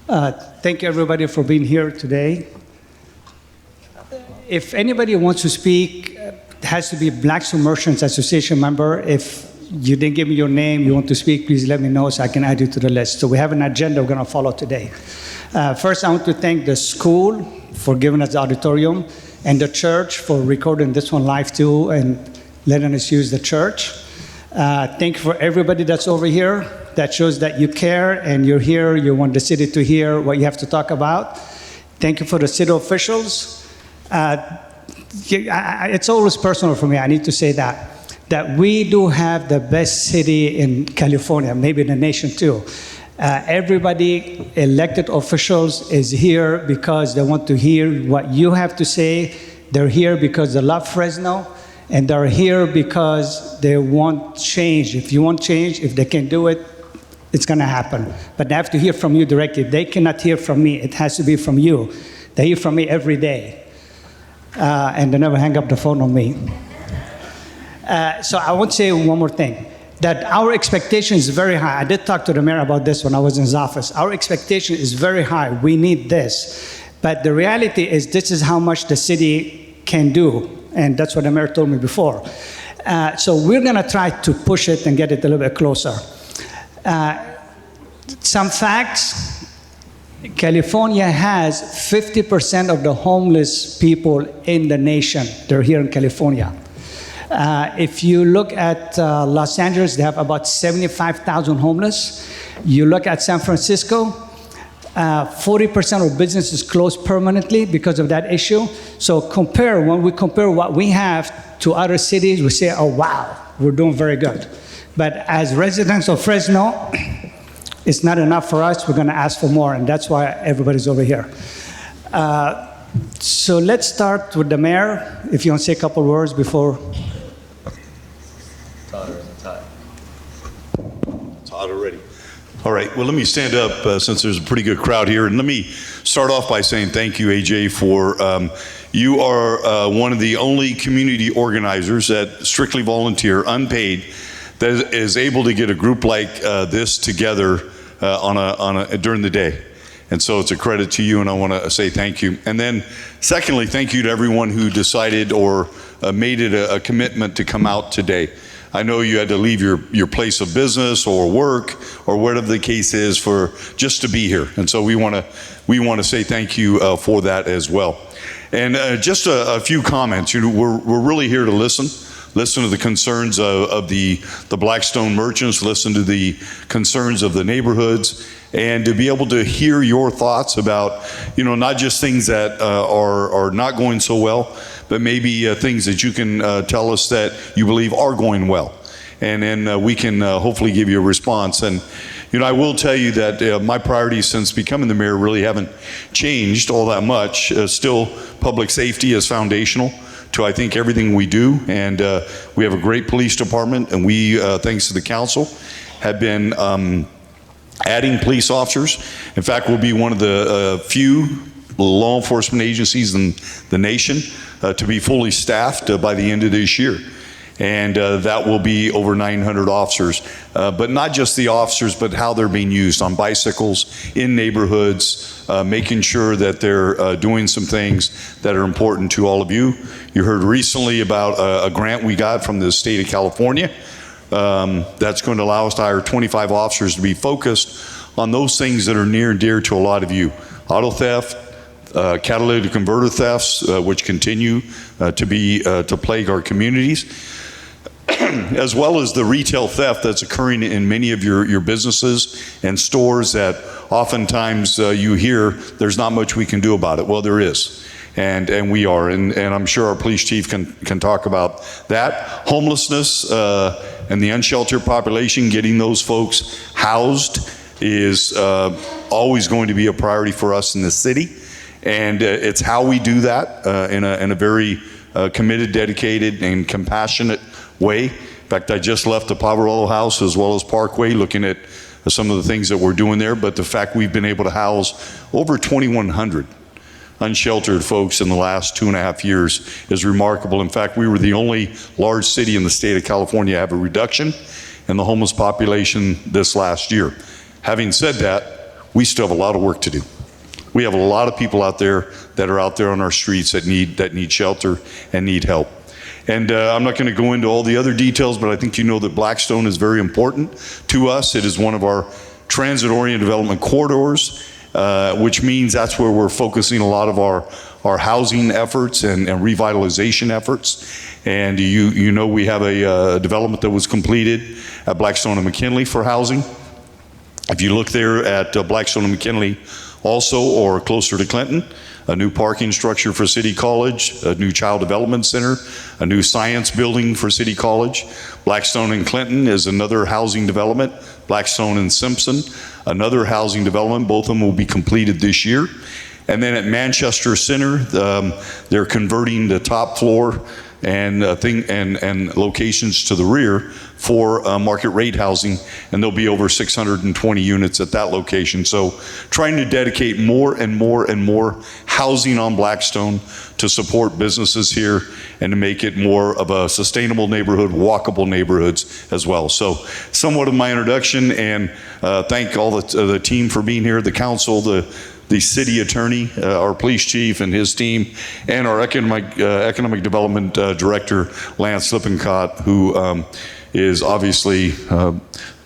Thank you, everybody, for being here today. If anybody wants to speak, it has to be a Blackstone Merchants Association member. If you didn't give me your name, you want to speak, please let me know so I can add you to the list. So we have an agenda we're going to follow today. First, I want to thank the school for giving us the auditorium and the church for recording this one live too and letting us use the church. Thank you for everybody that's over here. That shows that you care and you're here. You want the city to hear what you have to talk about. Thank you for the city officials. It's always personal for me. I need to say that we do have the best city in California, maybe in the nation too. Everybody, elected officials, is here because they want to hear what you have to say. They're here because they love Fresno, and they're here because they want change. If you want change, if they can do it, it's going to happen. But they have to hear from you directly. They cannot hear from me. It has to be from you. They hear from me every day. And they never hang up the phone on me. So I want to say one more thing, that our expectation is very high. I did talk to the mayor about this when I was in his office. Our expectation is very high. We need this. But the reality is this is how much the city can do. And that's what the mayor told me before. So we're going to try to push it and get it a little bit closer. Some facts. California has 50% of the homeless people in the nation. They're here in California. If you look at Los Angeles, they have about 75,000 homeless. You look at San Francisco, 40% of businesses closed permanently because of that issue. So when we compare what we have to other cities, we say, oh, wow, we're doing very good. But as residents of Fresno, it's not enough for us. We're going to ask for more, and that's why everybody's over here. So let's start with the mayor. If you want to say a couple words before. Todd already. All right, well, let me stand up since there's a pretty good crowd here. And let me start off by saying thank you, AJ, for you are one of the only community organizers that strictly volunteer, unpaid, that is able to get a group like this together during the day. And so it's a credit to you, and I want to say thank you. And then secondly, thank you to everyone who decided or made it a commitment to come out today. I know you had to leave your place of business or work or whatever the case is for just to be here. And so we want to say thank you for that as well. And just a few comments. You know, we're really here to listen to the concerns of the Blackstone merchants, listen to the concerns of the neighborhoods, and to be able to hear your thoughts about, you know, not just things that are not going so well, but maybe things that you can tell us that you believe are going well. And then we can hopefully give you a response. And, you know, I will tell you that my priorities since becoming the mayor really haven't changed all that much. Still, public safety is foundational to, I think, everything we do. And we have a great police department, and we, thanks to the council, have been adding police officers. In fact, we'll be one of the few law enforcement agencies in the nation to be fully staffed by the end of this year. And that will be over 900 officers. But not just the officers, but how they're being used on bicycles, in neighborhoods, making sure that they're doing some things that are important to all of you. You heard recently about a grant we got from the state of California that's going to allow us to hire 25 officers to be focused on those things that are near and dear to a lot of you. Auto theft, catalytic converter thefts, which continue to plague our communities, as well as the retail theft that's occurring in many of your businesses and stores that oftentimes you hear there's not much we can do about it. Well, there is. And we are, and I'm sure our police chief can talk about that. Homelessness and the unsheltered population, getting those folks housed is always going to be a priority for us in the city. And it's how we do that in a very committed, dedicated, and compassionate way. In fact, I just left the Poverello House as well as Parkway looking at some of the things that we're doing there, but the fact we've been able to house over 2,100 unsheltered folks in the last 2.5 years is remarkable. In fact, we were the only large city in the state of California to have a reduction in the homeless population this last year. Having said that, we still have a lot of work to do. We have a lot of people out there that are out there on our streets that need shelter and need help. And I'm not going to go into all the other details, but I think you know that Blackstone is very important to us. It is one of our transit-oriented development corridors, which means that's where we're focusing a lot of our housing efforts and revitalization efforts. And you know we have a development that was completed at Blackstone and McKinley for housing. If you look there at Blackstone and McKinley also, or closer to Clinton, a new parking structure for City College, a new child development center, a new science building for City College. Blackstone and Clinton is another housing development. Blackstone and Simpson, another housing development. Both of them will be completed this year. And then at Manchester Center, they're converting the top floor and locations to the rear for market rate housing, and there'll be over 620 units at that location. So trying to dedicate more and more and more housing on Blackstone to support businesses here and to make it more of a sustainable neighborhood, walkable neighborhoods as well. So somewhat of my introduction, and thank all the team for being here, the council, the city attorney, our police chief and his team, and our economic development director, Lance Lippincott, who is obviously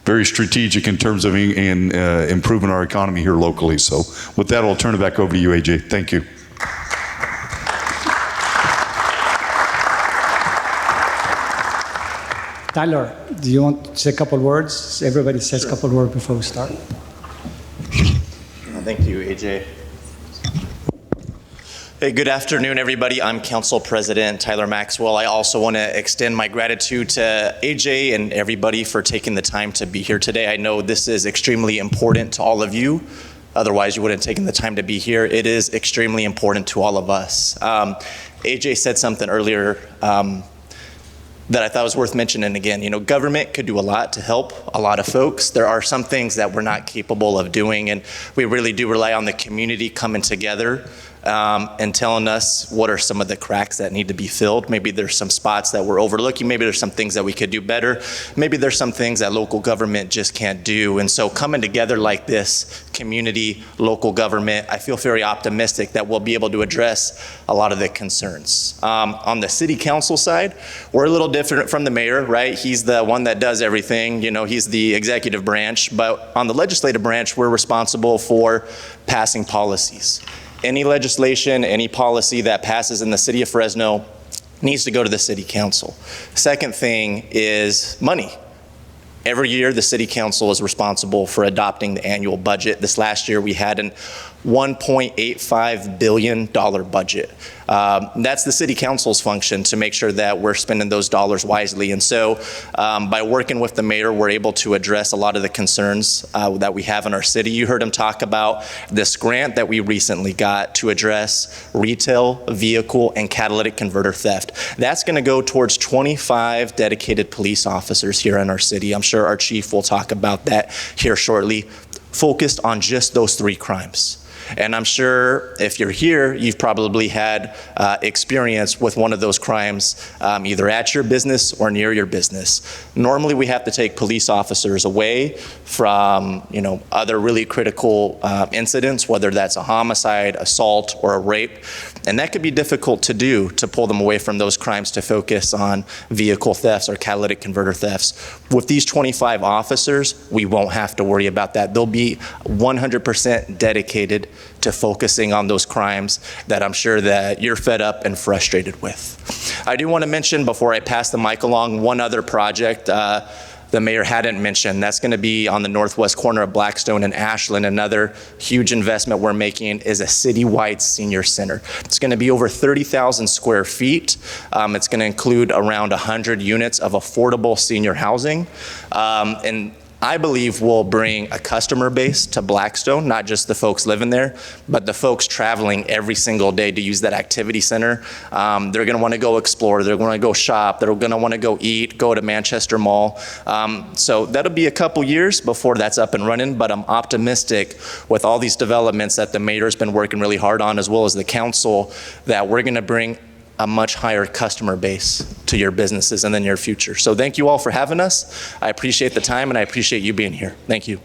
very strategic in terms of improving our economy here locally. So with that, I'll turn it back over to you, AJ. Thank you. Tyler, do you want to say a couple words? Everybody says a couple words before we start. Thank you, AJ. Hey, good afternoon, everybody. I'm Council President Tyler Maxwell. I also want to extend my gratitude to AJ and everybody for taking the time to be here today. I know this is extremely important to all of you. Otherwise, you wouldn't have taken the time to be here. It is extremely important to all of us. AJ said something earlier that I thought was worth mentioning again. You know, government could do a lot to help a lot of folks. There are some things that we're not capable of doing, and we really do rely on the community coming together and telling us what are some of the cracks that need to be filled. Maybe there's some spots that we're overlooking. Maybe there's some things that we could do better. Maybe there's some things that local government just can't do. And so coming together like this, community, local government, I feel very optimistic that we'll be able to address a lot of the concerns. On the city council side, we're a little different from the mayor, right? He's the one that does everything. You know, he's the executive branch. But on the legislative branch, we're responsible for passing policies. Any legislation, any policy that passes in the city of Fresno needs to go to the city council. Second thing is money. Every year, the city council is responsible for adopting the annual budget. This last year, we had an $1.85 billion budget. That's the city council's function to make sure that we're spending those dollars wisely. And so by working with the mayor, we're able to address a lot of the concerns that we have in our city. You heard him talk about this grant that we recently got to address retail, vehicle, and catalytic converter theft. That's going to go towards 25 dedicated police officers here in our city. I'm sure our chief will talk about that here shortly, focused on just those 3 crimes. And I'm sure if you're here, you've probably had experience with one of those crimes, either at your business or near your business. Normally, we have to take police officers away from, you know, other really critical incidents, whether that's a homicide, assault, or a rape. And that could be difficult to do, to pull them away from those crimes to focus on vehicle thefts or catalytic converter thefts. With these 25 officers, we won't have to worry about that. They'll be 100% dedicated to focusing on those crimes that I'm sure that you're fed up and frustrated with. I do want to mention, before I pass the mic along, one other project the mayor hadn't mentioned. That's going to be on the northwest corner of Blackstone and Ashland. Another huge investment we're making is a citywide senior center. It's going to be over 30,000 square feet. It's going to include around 100 units of affordable senior housing. And I believe will bring a customer base to Blackstone, not just the folks living there, but the folks traveling every single day to use that activity center. They're gonna wanna go explore, they're gonna go shop, they're gonna wanna go eat, go to Manchester Mall. So that'll be a couple years before that's up and running, but I'm optimistic with all these developments that the mayor's been working really hard on, as well as the council, that we're gonna bring a much higher customer base to your businesses in the near future. So thank you all for having us. I appreciate the time and I appreciate you being here. Thank you.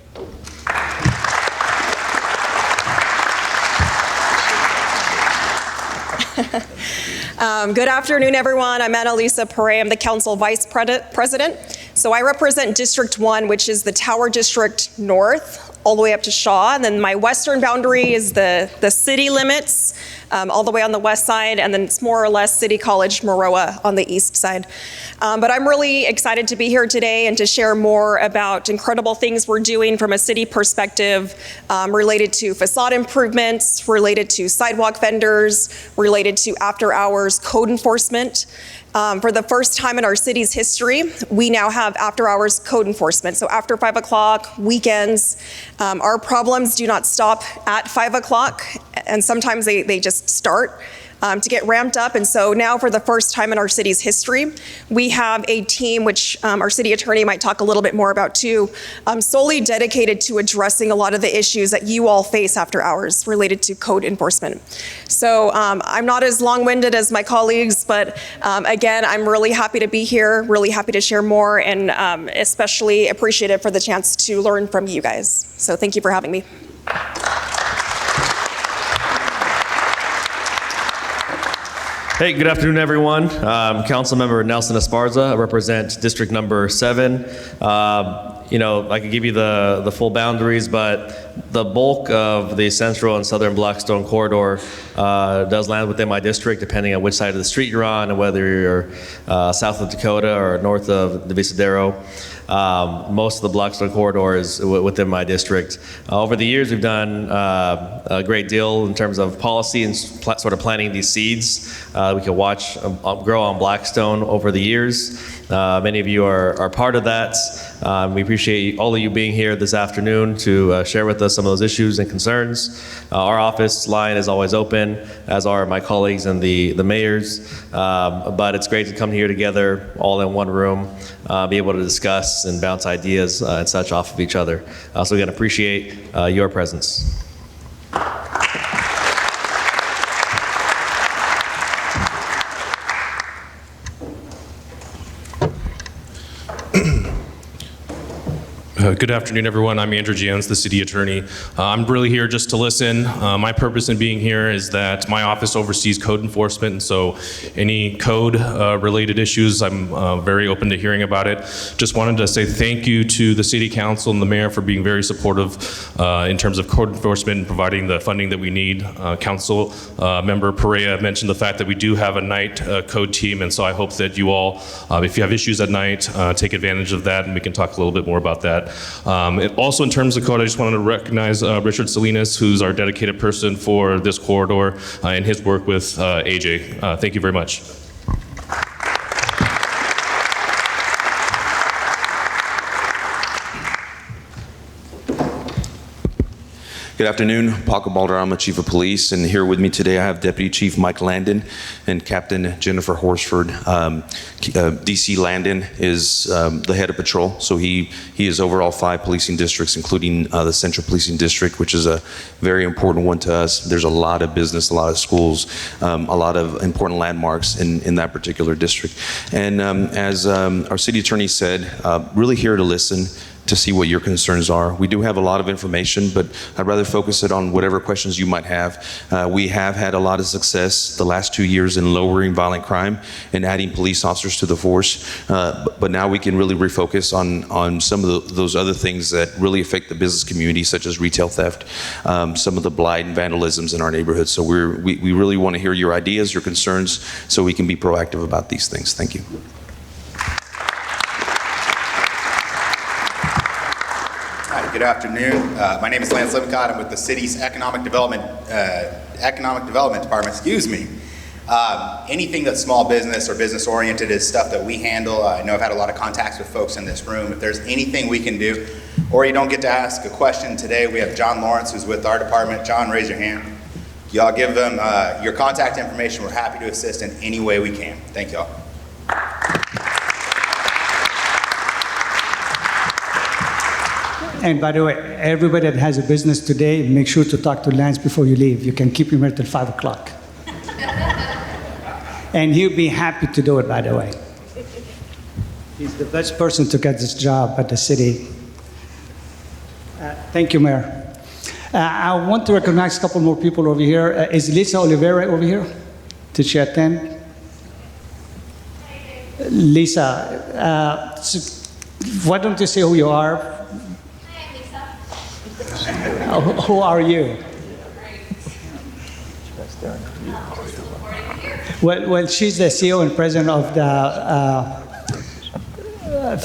Good afternoon, everyone. I'm Annalisa Pere. I'm the Council Vice President. So I represent District 1, which is the Tower District North, all the way up to Shaw. And then my western boundary is the city limits, all the way on the west side. And then it's more or less City College, Maroa on the east side. But I'm really excited to be here today and to share more about incredible things we're doing from a city perspective related to facade improvements, related to sidewalk vendors, related to after-hours code enforcement. For the first time in our city's history, we now have after-hours code enforcement. So after 5 o'clock, weekends, our problems do not stop at 5 o'clock, and sometimes they just start to get ramped up. And so now for the first time in our city's history, we have a team, which our city attorney might talk a little bit more about too, solely dedicated to addressing a lot of the issues that you all face after hours related to code enforcement. So I'm not as long-winded as my colleagues, but again, I'm really happy to be here, really happy to share more, and especially appreciative for the chance to learn from you guys. So thank you for having me. Hey, good afternoon, everyone. Councilmember Nelson Esparza. I represent District Number 7. I could give you the full boundaries, but the bulk of the central and southern Blackstone corridor does land within my district, depending on which side of the street you're on and whether you're south of Dakota or north of the Visadero. Most of the Blackstone corridor is within my district. Over the years, we've done a great deal in terms of policy and sort of planting these seeds. We can watch grow on Blackstone over the years. Many of you are part of that. We appreciate all of you being here this afternoon to share with us some of those issues and concerns. Our office line is always open, as are my colleagues and the mayors. But it's great to come here together, all in one room, be able to discuss and bounce ideas and such off of each other. So again, appreciate your presence. Good afternoon, everyone. I'm Andrew Jones, the city attorney. I'm really here just to listen. My purpose in being here is that my office oversees code enforcement, and so any code-related issues, I'm very open to hearing about it. Just wanted to say thank you to the city council and the mayor for being very supportive in terms of code enforcement and providing the funding that we need. Council member Perea mentioned the fact that we do have a night code team, and so I hope that you all, if you have issues at night, take advantage of that, and we can talk a little bit more about that. Also, in terms of code, I just wanted to recognize Richard Salinas, who's our dedicated person for this corridor, and his work with AJ. Thank you very much. Good afternoon, Paco Balderrama, Chief of Police, and here with me today I have Deputy Chief Mike Landon and Captain Jennifer Horsford. DC Landon is the head of patrol, so he is over all 5 policing districts, including the Central Policing District, which is a very important one to us. There's a lot of business, a lot of schools, a lot of important landmarks in that particular district. And as our city attorney said, really here to listen, to see what your concerns are. We do have a lot of information, but I'd rather focus it on whatever questions you might have. We have had a lot of success the last 2 years in lowering violent crime and adding police officers to the force, but now we can really refocus on some of those other things that really affect the business community, such as retail theft, some of the blight and vandalisms in our neighborhoods. So we really want to hear your ideas, your concerns, so we can be proactive about these things. Thank you. Good afternoon. My name is Lance Lippincott. I'm with the city's Economic Development Department. Excuse me. Anything that's small business or business oriented is stuff that we handle. I know I've had a lot of contacts with folks in this room. If there's anything we can do, or you don't get to ask a question today, we have John Lawrence, who's with our department. John, raise your hand. Y'all give them your contact information. We're happy to assist in any way we can. Thank y'all. And by the way, everybody that has a business today, make sure to talk to Lance before you leave. You can keep him here till 5 o'clock. And he'll be happy to do it, by the way. He's the best person to get this job at the city. Thank you, Mayor. I want to recognize a couple more people over here. Is Lisa Oliveira over here? Did she attend? Lisa, why don't you say who you are? Who are you? Well, she's the CEO and president of the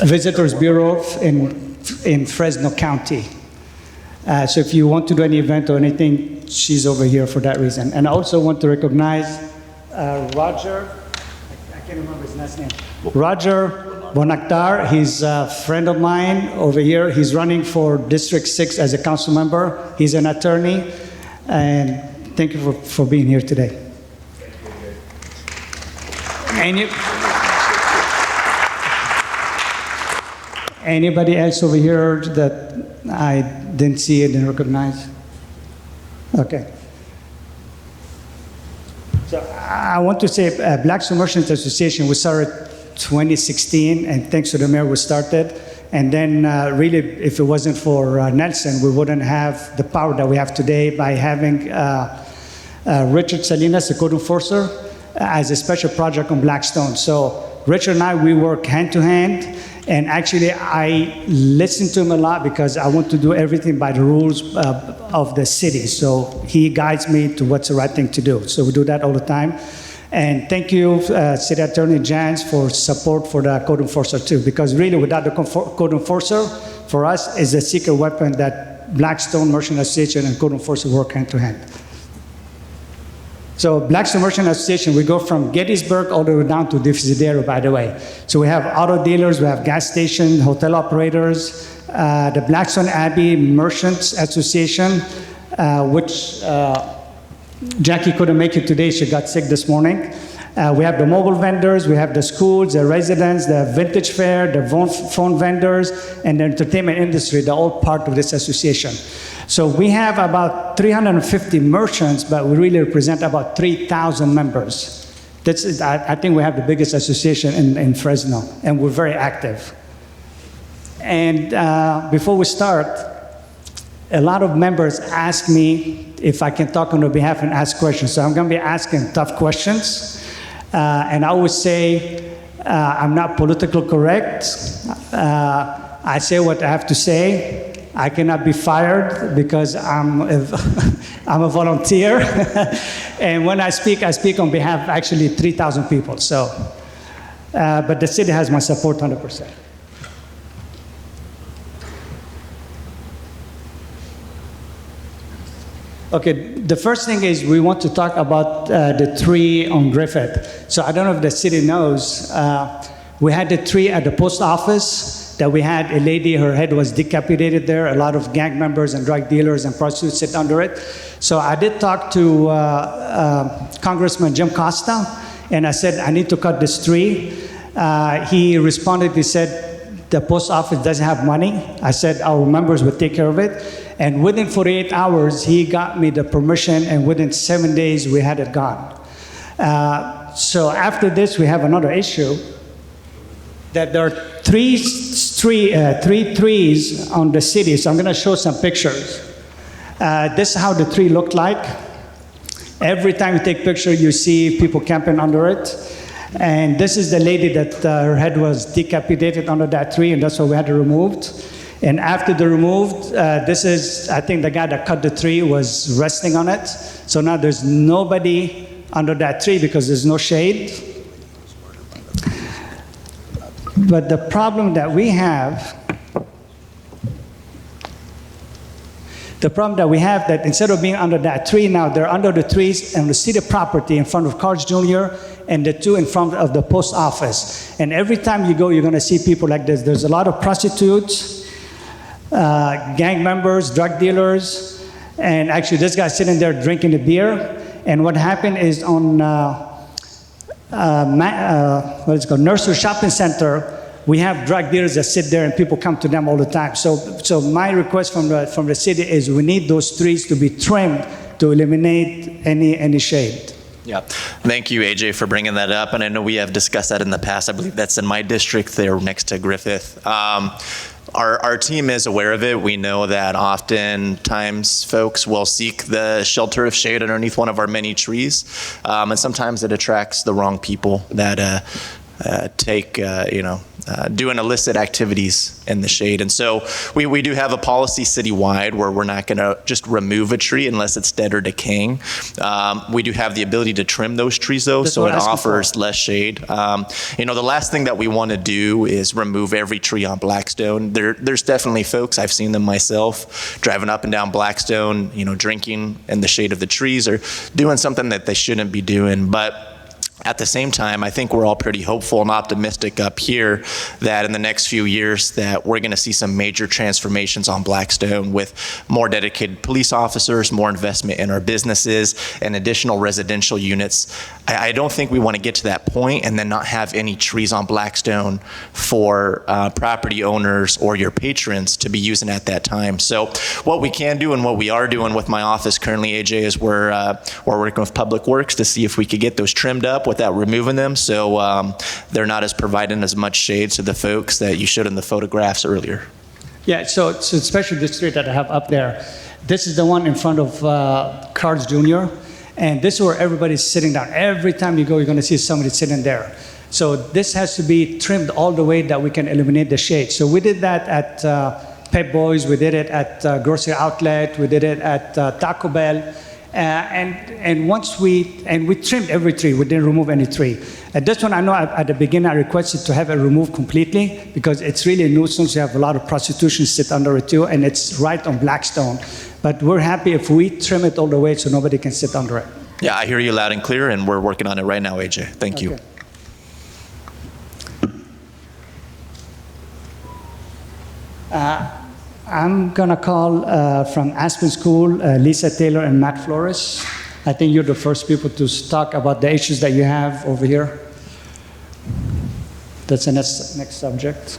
Visitors Bureau in Fresno County. So if you want to do any event or anything, she's over here for that reason. And I also want to recognize Roger, I can't remember his last name. Roger Bonaktar, he's a friend of mine over here. He's running for District 6 as a council member. He's an attorney. And thank you for being here today. Anybody else over here that I didn't see it and recognize? Okay. So I want to say Blackstone Merchants Association, we started 2016, and thanks to the mayor, we started. And then really, if it wasn't for Nelson, we wouldn't have the power that we have today by having Richard Salinas, the code enforcer, as a special project on Blackstone. So Richard and I, we work hand to hand. And actually, I listen to him a lot because I want to do everything by the rules of the city. So he guides me to what's the right thing to do. So we do that all the time. And thank you, City Attorney Jans, for support for the code enforcer too. Because really, without the code enforcer, for us, is a secret weapon that Blackstone Merchant Association and code enforcer work hand to hand. So Blackstone Merchant Association, we go from Gettysburg all the way down to Desidero, by the way. So we have auto dealers, we have gas stations, hotel operators, the Blackstone Abbey Merchants Association, which Jackie couldn't make it today, she got sick this morning. We have the mobile vendors, we have the schools, the residents, the vintage fair, the phone vendors, and the entertainment industry. They're all part of this association. So we have about 350 merchants, but we really represent about 3,000 members. I think we have the biggest association in Fresno, and we're very active. And before we start, a lot of members ask me if I can talk on their behalf and ask questions. So I'm going to be asking tough questions. And I always say, I'm not politically correct. I say what I have to say. I cannot be fired because I'm a volunteer. And when I speak on behalf of actually 3,000 people. So, but the city has my support 100%. Okay, the first thing is we want to talk about the tree on Griffith. So I don't know if the city knows, we had the tree at the post office that we had a lady, her head was decapitated there, a lot of gang members and drug dealers and prostitutes sit under it. So I did talk to Congressman Jim Costa, and I said, I need to cut this tree. He responded, he said, the post office doesn't have money. I said, our members would take care of it. And within 48 hours, he got me the permission, and within 7 days, we had it gone. So after this, we have another issue, that there are three trees on the city. So I'm going to show some pictures. This is how the tree looked like. Every time you take picture, you see people camping under it. And this is the lady that her head was decapitated under that tree, and that's why we had it removed. And after the removed, this is, I think the guy that cut the tree was resting on it. So now there's nobody under that tree because there's no shade. But the problem that we have, that instead of being under that tree now, they're under the trees on the city property in front of Carl's Jr. and the two in front of the post office. And every time you go, you're going to see people like this. There's a lot of prostitutes, gang members, drug dealers, and actually this guy's sitting there drinking a beer. And what happened is on Nursery Shopping Center, we have drug dealers that sit there and people come to them all the time. So my request from the city is we need those trees to be trimmed to eliminate any shade. Yeah, thank you, AJ, for bringing that up. And I know we have discussed that in the past. I believe that's in my district there next to Griffith. Our team is aware of it. We know that oftentimes folks will seek the shelter of shade underneath one of our many trees, and sometimes it attracts the wrong people that doing illicit activities in the shade. And so we do have a policy citywide where we're not going to just remove a tree unless it's dead or decaying. We do have the ability to trim those trees though, so it offers less shade. The last thing that we want to do is remove every tree on Blackstone. There's definitely folks, I've seen them myself, driving up and down Blackstone, drinking in the shade of the trees or doing something that they shouldn't be doing. But at the same time, I think we're all pretty hopeful and optimistic up here that in the next few years that we're going to see some major transformations on Blackstone with more dedicated police officers, more investment in our businesses, and additional residential units. I don't think we want to get to that point and then not have any trees on Blackstone for property owners or your patrons to be using at that time. So what we can do and what we are doing with my office currently, AJ, is we're working with Public Works to see if we could get those trimmed up without removing them, so they're not as providing as much shade to the folks that you showed in the photographs earlier. Yeah, so especially the street that I have up there, this is the one in front of Carl's Jr., and this is where everybody's sitting down. Every time you go, you're going to see somebody sitting there. So this has to be trimmed all the way that we can eliminate the shade. So we did that at Pep Boys, we did it at Grocery Outlet, we did it at Taco Bell. And we trimmed every tree. We didn't remove any tree. At this one, I know at the beginning I requested to have it removed completely because it's really a nuisance. You have a lot of prostitution sit under it too, and it's right on Blackstone. But we're happy if we trim it all the way so nobody can sit under it. Yeah, I hear you loud and clear, and we're working on it right now, AJ. Thank you. I'm going to call from Aspen School, Lisa Taylor and Matt Flores. I think you're the first people to talk about the issues that you have over here. That's the next subject.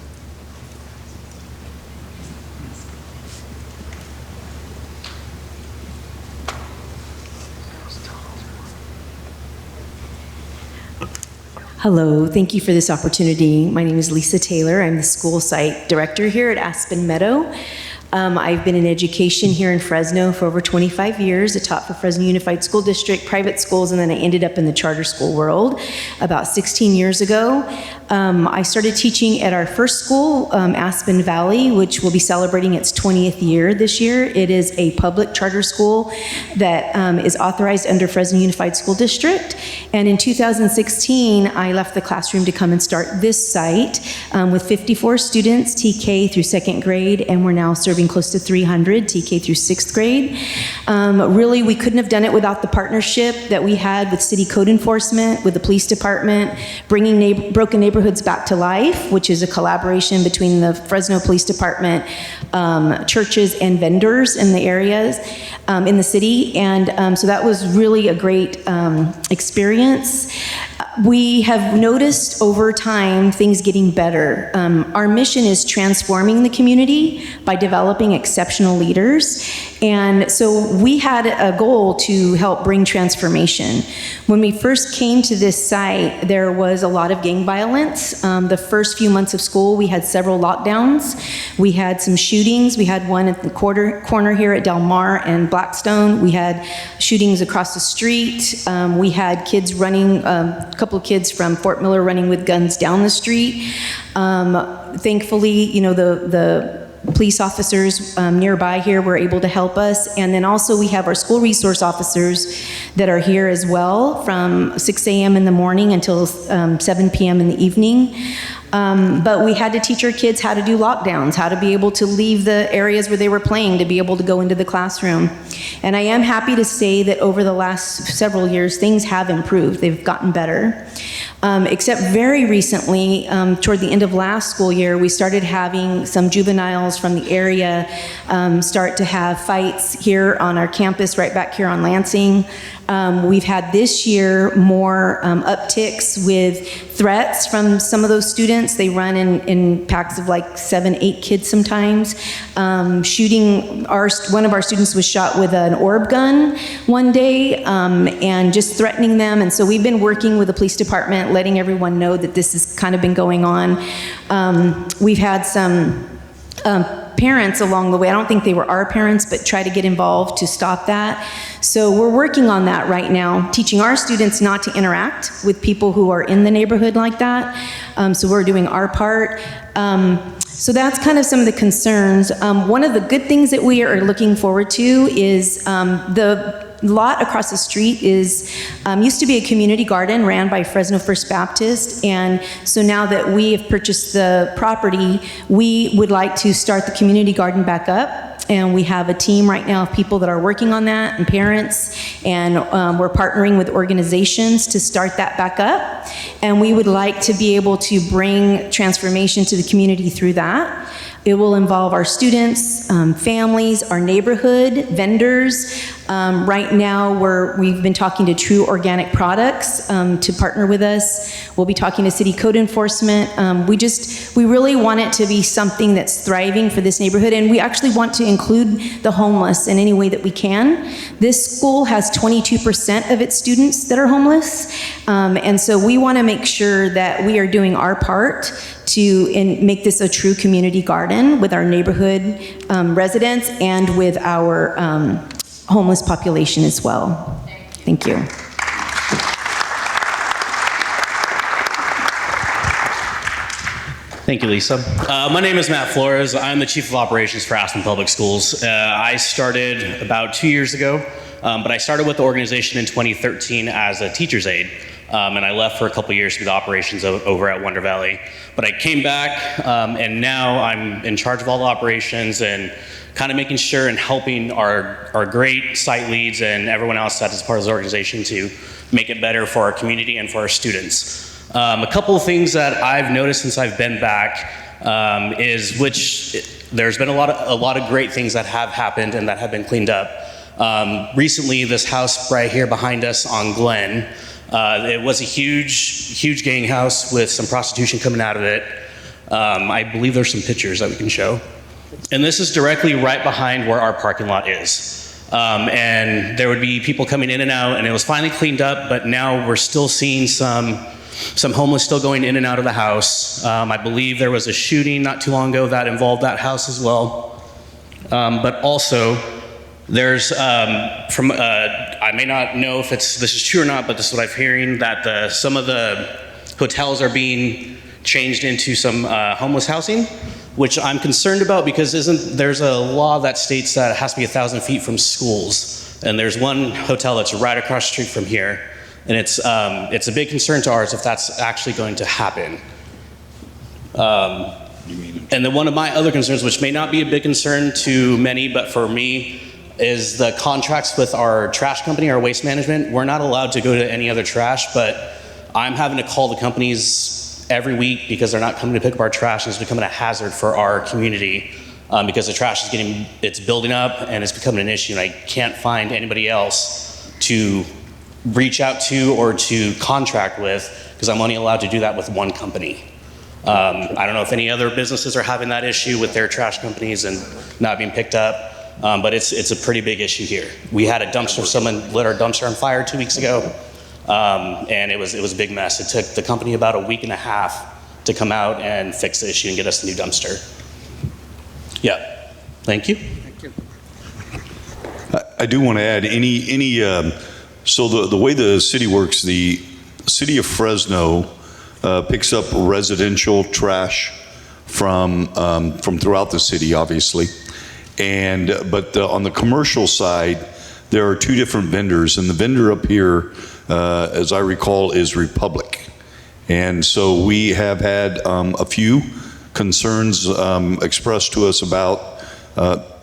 Hello, thank you for this opportunity. My name is Lisa Taylor. I'm the school site director here at Aspen Meadow. I've been in education here in Fresno for over 25 years. I taught for Fresno Unified School District, private schools, and then I ended up in the charter school world about 16 years ago. I started teaching at our first school, Aspen Valley, which will be celebrating its 20th year this year. It is a public charter school that is authorized under Fresno Unified School District. And in 2016, I left the classroom to come and start this site with 54 students, TK through second grade, and we're now serving close to 300 TK through sixth grade. Really, we couldn't have done it without the partnership that we had with city code enforcement, with the police department, bringing broken neighborhoods back to life, which is a collaboration between the Fresno Police Department, churches, and vendors in the areas, in the city. And so that was really a great experience. We have noticed over time things getting better. Our mission is transforming the community by developing exceptional leaders. And so we had a goal to help bring transformation. When we first came to this site, there was a lot of gang violence. The first few months of school, we had several lockdowns. We had some shootings. We had one at the corner here at Del Mar and Blackstone. We had shootings across the street. We had kids running, a couple of kids from Fort Miller running with guns down the street. Thankfully, the police officers nearby here were able to help us. And then also we have our school resource officers that are here as well from 6 a.m. in the morning until 7 p.m. in the evening. But we had to teach our kids how to do lockdowns, how to be able to leave the areas where they were playing to be able to go into the classroom. And I am happy to say that over the last several years, things have improved. They've gotten better. Except very recently, toward the end of last school year, we started having some juveniles from the area start to have fights here on our campus, right back here on Lansing. We've had this year more upticks with threats from some of those students. They run in packs of like 7, 8 kids sometimes. Shooting, one of our students was shot with an orb gun one day and just threatening them. And so we've been working with the police department, letting everyone know that this has kind of been going on. We've had some parents along the way. I don't think they were our parents, but try to get involved to stop that. So we're working on that right now, teaching our students not to interact with people who are in the neighborhood like that. So we're doing our part. So that's kind of some of the concerns. One of the good things that we are looking forward to is the lot across the street is used to be a community garden ran by Fresno First Baptist, and so now that we have purchased the property, we would like to start the community garden back up. And we have a team right now of people that are working on that, and parents, and we're partnering with organizations to start that back up. And we would like to be able to bring transformation to the community through that. It will involve our students, families, our neighborhood, vendors. Right now, we've been talking to True Organic Products to partner with us. We'll be talking to City Code Enforcement. We really want it to be something that's thriving for this neighborhood, and we actually want to include the homeless in any way that we can. This school has 22% of its students that are homeless, and so we want to make sure that we are doing our part to make this a true community garden with our neighborhood residents and with our homeless population as well. Thank you. Thank you, Lisa. My name is Matt Flores. I'm the Chief of Operations for Aspen Public Schools. I started about 2 years ago, but I started with the organization in 2013 as a teacher's aide. And I left for a couple years to be the operations over at Wonder Valley. But I came back, and now I'm in charge of all the operations and kind of making sure and helping our great site leads and everyone else that is part of the organization to make it better for our community and for our students. A couple of things that I've noticed since I've been back there's been a lot of great things that have happened and that have been cleaned up. Recently, this house right here behind us on Glen, it was a huge gang house with some prostitution coming out of it. I believe there's some pictures that we can show. And this is directly right behind where our parking lot is. And there would be people coming in and out, and it was finally cleaned up, but now we're still seeing some homeless still going in and out of the house. I believe there was a shooting not too long ago that involved that house as well. But also, there's I may not know if this is true or not, but this is what I'm hearing, that some of the hotels are being changed into some homeless housing, which I'm concerned about because there's a law that states that it has to be 1,000 feet from schools, and there's one hotel that's right across the street from here, and it's a big concern to ours if that's actually going to happen. And then one of my other concerns, which may not be a big concern to many, but for me, is the contracts with our trash company, our waste management. We're not allowed to go to any other trash, but I'm having to call the companies every week because they're not coming to pick up our trash, and it's becoming a hazard for our community because the trash it's building up and it's becoming an issue, and I can't find anybody else to reach out to or to contract with because I'm only allowed to do that with one company. I don't know if any other businesses are having that issue with their trash companies and not being picked up. But it's a pretty big issue here. We had a dumpster, someone lit our dumpster on fire 2 weeks ago, and it was a big mess. It took the company about a week and a half to come out and fix the issue and get us a new dumpster. Yeah, thank you. Thank you. I do want to add so the way the city works, the city of Fresno picks up residential trash from throughout the city, obviously. But on the commercial side, there are two different vendors, and the vendor up here, as I recall, is Republic. And so we have had a few concerns expressed to us about,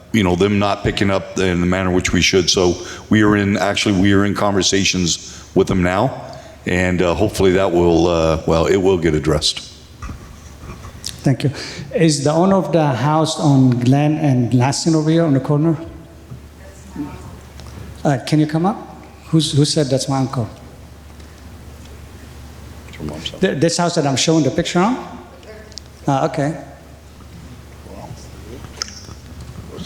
them not picking up in the manner which we should. So we are in conversations with them now, and hopefully that it will get addressed. Thank you. Is the owner of the house on Glen and Lassen over here on the corner? Can you come up? Who said that's my uncle? This house that I'm showing the picture on? Okay.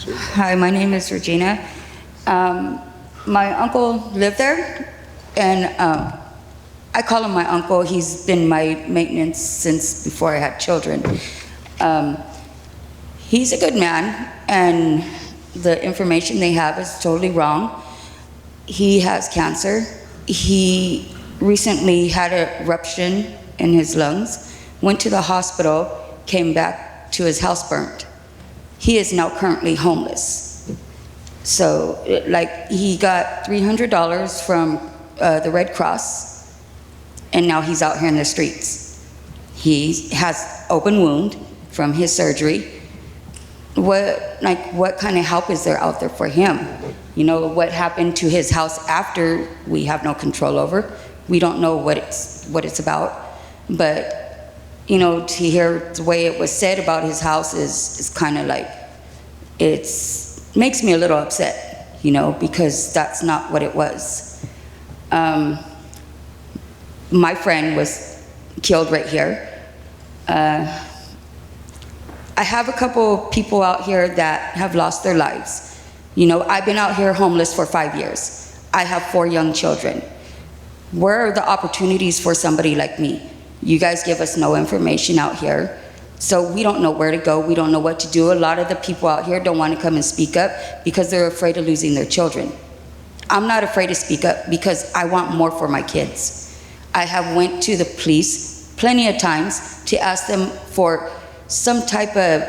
Hi, my name is Regina. My uncle lived there, and I call him my uncle. He's been my maintenance since before I had children. He's a good man, and the information they have is totally wrong. He has cancer. He recently had an eruption in his lungs, went to the hospital, came back to his house burnt. He is now currently homeless. So, like, he got $300 from the Red Cross, and now he's out here in the streets. He has open wound from his surgery. What kind of help is there out there for him? You know, what happened to his house after, we have no control over. We don't know what it's about. But, you know, to hear the way it was said about his house is kind of like, makes me a little upset, you know, because that's not what it was. My friend was killed right here. I have a couple people out here that have lost their lives. You know, I've been out here homeless for 5 years. I have 4 young children. Where are the opportunities for somebody like me? You guys give us no information out here, so we don't know where to go. We don't know what to do. A lot of the people out here don't want to come and speak up because they're afraid of losing their children. I'm not afraid to speak up because I want more for my kids. I have went to the police plenty of times to ask them for some type of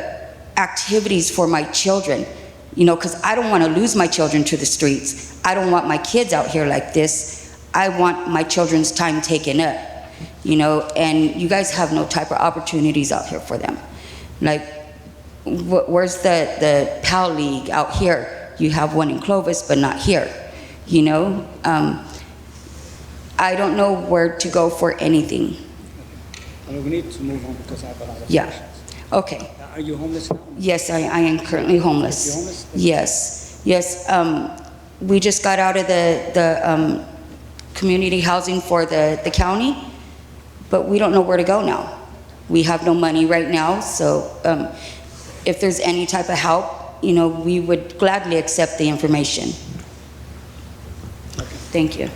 activities for my children, you know, because I don't want to lose my children to the streets. I don't want my kids out here like this. I want my children's time taken up, you know, and you guys have no type of opportunities out here for them. Like, where's the PAL League out here? You have one in Clovis, but not here, you know? I don't know where to go for anything. We need to move on because I have a lot of Yeah. questions. Okay. Are you homeless now? Yes, I am currently homeless. You're homeless? Yes, yes. We just got out of the community housing for the county, but we don't know where to go now. We have no money right now, so if there's any type of help, you know, we would gladly accept the information. Thank you.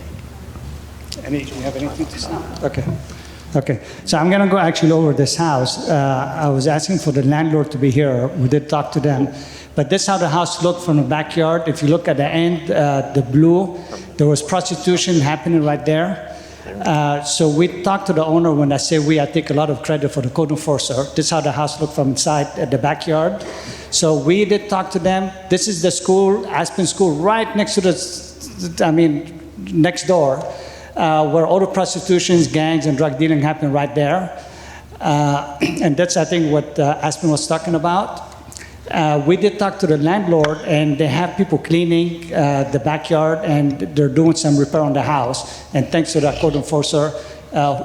Do you have anything to say? Okay. Okay, so I'm gonna go actually over this house. I was asking for the landlord to be here. We did talk to them, but this is how the house looked from the backyard. If you look at the end, the blue, there was prostitution happening right there. So we talked to the owner. When I say we, I take a lot of credit for the code enforcer. This is how the house looked from inside at the backyard. So we did talk to them. This is the school, Aspen School, right next to next door. Where all the prostitutions, gangs, and drug dealing happen right there. And that's, I think, what Aspen was talking about. We did talk to the landlord, and they have people cleaning the backyard, and they're doing some repair on the house. And thanks to the code enforcer.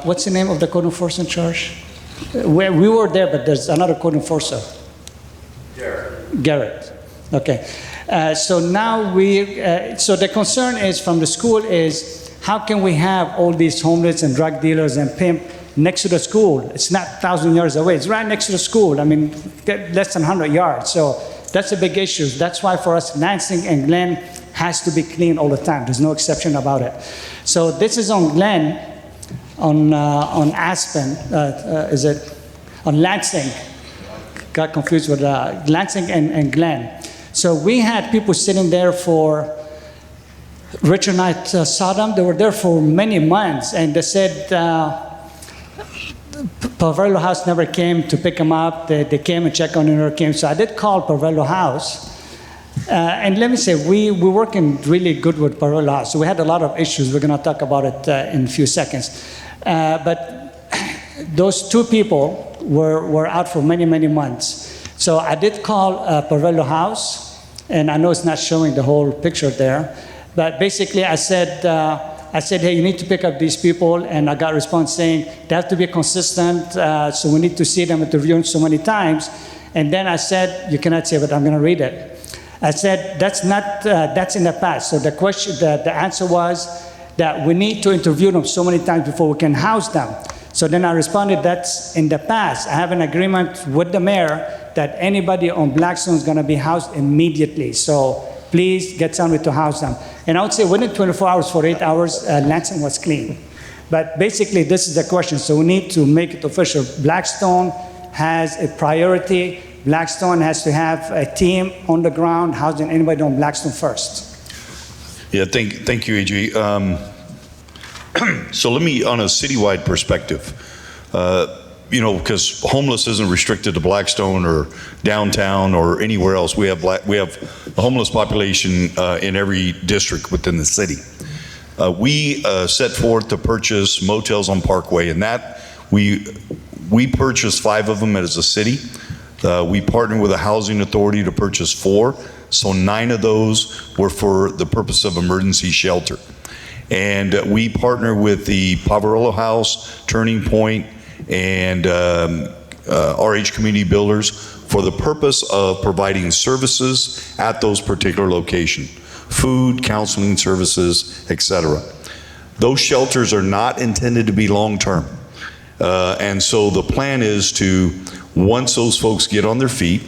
What's the name of the code enforcer in charge? We were there, but there's another code enforcer. Garrett. Okay. So now so the concern is from the school is, how can we have all these homeless and drug dealers and pimp next to the school? It's not 1,000 yards away. It's right next to the school. I mean, less than 100 yards. So that's a big issue. That's why for us, Lansing and Glen has to be clean all the time. There's no exception about it. So this is on Glen, on Aspen. Is it on Lansing? Got confused with Lansing and Glen. So we had people sitting there for Richard Knight Sodom. They were there for many months, and they said Pavello House never came to pick them up. They came and checked on it, never came. So I did call Pavello House. And let me say, we're working really good with Pavello House. So we had a lot of issues. We're going to talk about it in a few seconds. But those 2 people were out for many, many months. So I did call Pavello House, and I know it's not showing the whole picture there. But basically, I said, hey, you need to pick up these people, and I got a response saying they have to be consistent, so we need to see them interviewing so many times. And then I said, you cannot say, but I'm going to read it. I said, that's in the past. So the answer was that we need to interview them so many times before we can house them. So then I responded, that's in the past. I have an agreement with the mayor that anybody on Blackstone is going to be housed immediately. So please get somebody to house them. And I would say within 24 hours, 48 hours, Lansing was clean. But basically, this is the question. So we need to make it official. Blackstone has a priority. Blackstone has to have a team on the ground housing anybody on Blackstone first. Yeah, thank you, AJ. So let me, on a citywide perspective, because homeless isn't restricted to Blackstone or downtown or anywhere else. We have a homeless population in every district within the city. We set forth to purchase motels on Parkway, and that we purchased 5 of them as a city. We partnered with a housing authority to purchase 4, so 9 of those were for the purpose of emergency shelter. And we partner with the Poverello House, Turning Point, and RH Community Builders for the purpose of providing services at those particular locations. Food, counseling services, etc. Those shelters are not intended to be long-term. And so the plan is to, once those folks get on their feet,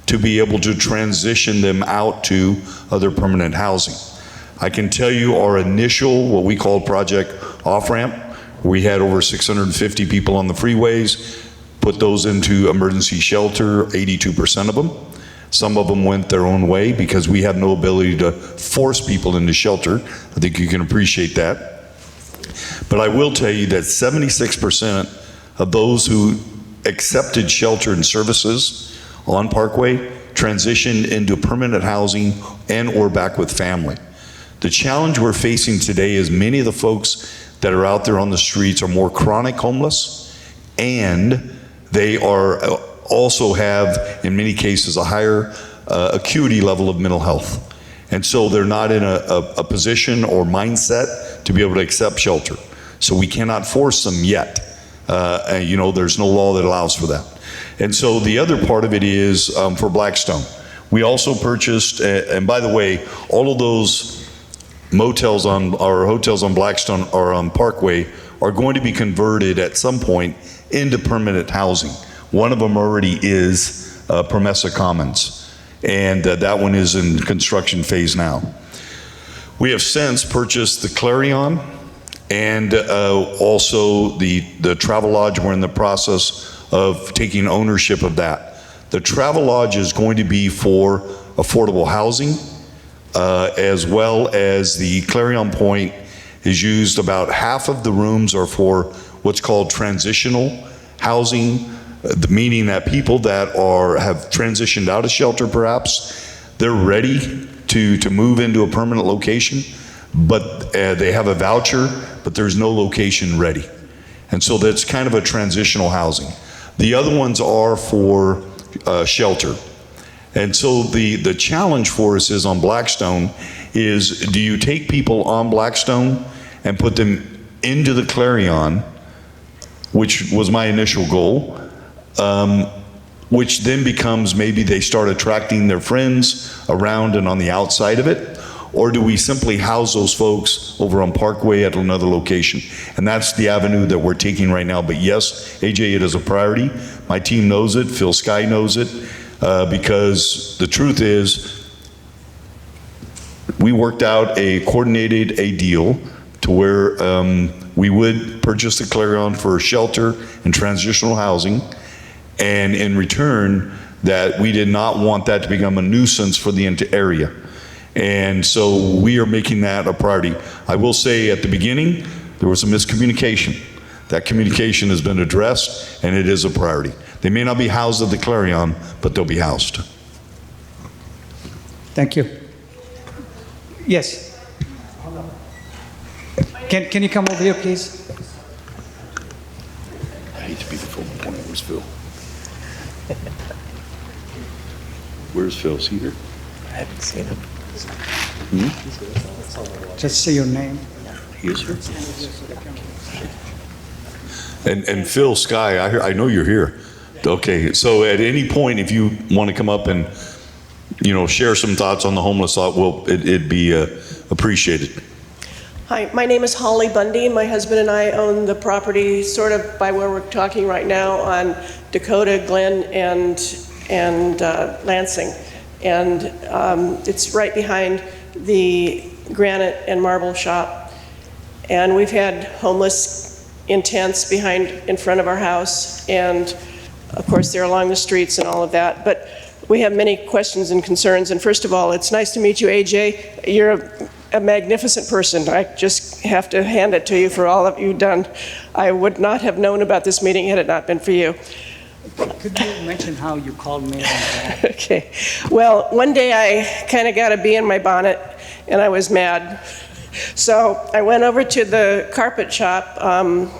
to be able to transition them out to other permanent housing. I can tell you our initial, what we call Project Off-Ramp, we had over 650 people on the freeways, put those into emergency shelter, 82% of them. Some of them went their own way because we have no ability to force people into shelter. I think you can appreciate that. But I will tell you that 76% of those who accepted shelter and services on Parkway transitioned into permanent housing and or back with family. The challenge we're facing today is many of the folks that are out there on the streets are more chronic homeless, and they are also have, in many cases, a higher acuity level of mental health. And so they're not in a position or mindset to be able to accept shelter. So we cannot force them yet. There's no law that allows for that. And so the other part of it is for Blackstone. We also purchased, and by the way, all of those motels or hotels on Blackstone or on Parkway are going to be converted at some point into permanent housing. One of them already is Promesa Commons, and that one is in construction phase now. We have since purchased the Clarion and also the Travelodge. We're in the process of taking ownership of that. The Travelodge is going to be for affordable housing, as well as the Clarion Point is used. About half of the rooms are for what's called transitional housing, meaning that people that have transitioned out of shelter perhaps, they're ready to move into a permanent location, but they have a voucher, but there's no location ready. And so that's kind of a transitional housing. The other ones are for shelter. And so the challenge for us is on Blackstone is, do you take people on Blackstone and put them into the Clarion, which was my initial goal, which then becomes maybe they start attracting their friends around and on the outside of it, or do we simply house those folks over on Parkway at another location? And that's the avenue that we're taking right now. But yes, AJ, it is a priority. My team knows it, Phil Sky knows it, because the truth is, we worked out a deal to where we would purchase the Clarion for shelter and transitional housing, and in return, that we did not want that to become a nuisance for the area. And so we are making that a priority. I will say at the beginning, there was some miscommunication. That communication has been addressed, and it is a priority. They may not be housed at the Clarion, but they'll be housed. Thank you. Yes. Can you come over here, please? I hate to be the focal point. Where's Phil? Where's Phil? Is he here? I haven't seen him. Just say your name. He is here. And Phil Sky, I know you're here. Okay, so at any point, if you want to come up and share some thoughts on the homeless thought, it'd be appreciated. Hi, my name is Holly Bundy. My husband and I own the property sort of by where we're talking right now on Dakota, Glen, and Lansing. And it's right behind the granite and marble shop. And we've had homeless in tents in front of our house. And Of course, they're along the streets and all of that. But we have many questions and concerns. And first of all, it's nice to meet you, AJ. You're a magnificent person. I just have to hand it to you for all that you've done. I would not have known about this meeting had it not been for you. Could you mention how you called me? Okay. Well, one day I kind of got a bee in my bonnet, and I was mad. So I went over to the carpet shop, on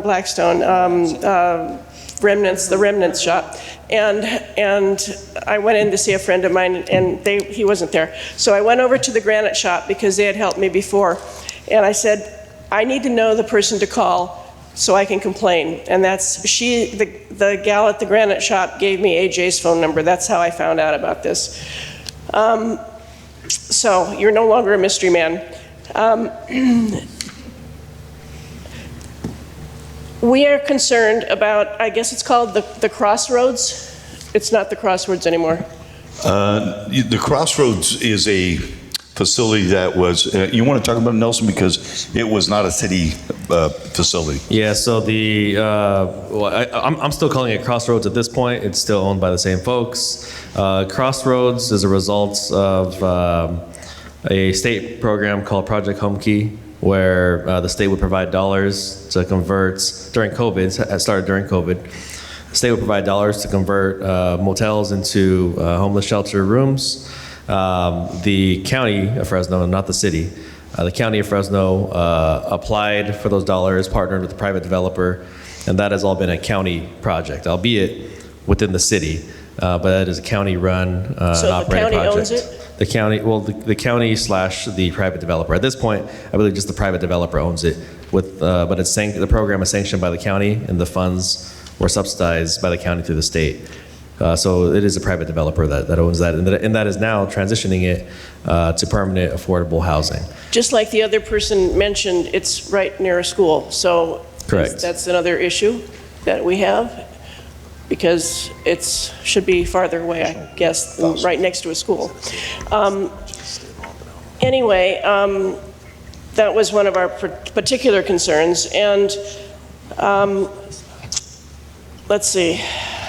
Blackstone, the Remnants shop, and I went in to see a friend of mine, and he wasn't there. So I went over to the granite shop because they had helped me before, and I said, I need to know the person to call so I can complain. And that's the gal at the granite shop gave me AJ's phone number. That's how I found out about this. So you're no longer a mystery man. We are concerned about, I guess it's called the Crossroads. It's not the Crossroads anymore. The Crossroads is a facility that was, you want to talk about it, Nelson, because it was not a city facility. Yeah, so I'm still calling it Crossroads at this point. It's still owned by the same folks. Crossroads is a result of a state program called Project Home Key, where the state would provide dollars to convert, during COVID, it started during COVID, the state would provide dollars to convert motels into homeless shelter rooms. The county of Fresno, not the city, the county of Fresno applied for those dollars, partnered with a private developer, and that has all been a county project, albeit within the city, but that is a county-run and operated project. So the county owns it? The county, well, the county / the private developer. At this point, I believe just the private developer owns it. But the program is sanctioned by the county, and the funds were subsidized by the county through the state. So it is a private developer that owns that, and that is now transitioning it to permanent affordable housing. Just like the other person mentioned, it's right near a school. So correct. That's another issue that we have, because it should be farther away, I guess, than right next to a school. Anyway, that was one of our particular concerns. And let's see.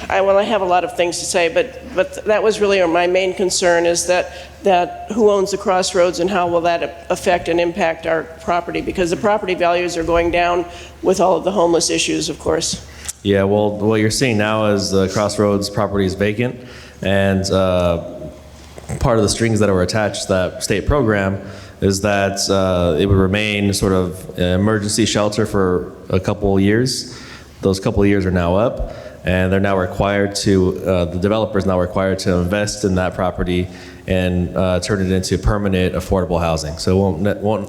I have a lot of things to say, but that was really my main concern, is that who owns the Crossroads and how will that affect and impact our property, because the property values are going down with all of the homeless issues, of course. Yeah, well, what you're seeing now is the Crossroads property is vacant, and part of the strings that were attached to that state program is that it would remain sort of an emergency shelter for a couple of years. Those couple of years are now up, and they're now required to, the developer is now required to invest in that property and turn it into permanent affordable housing. So it won't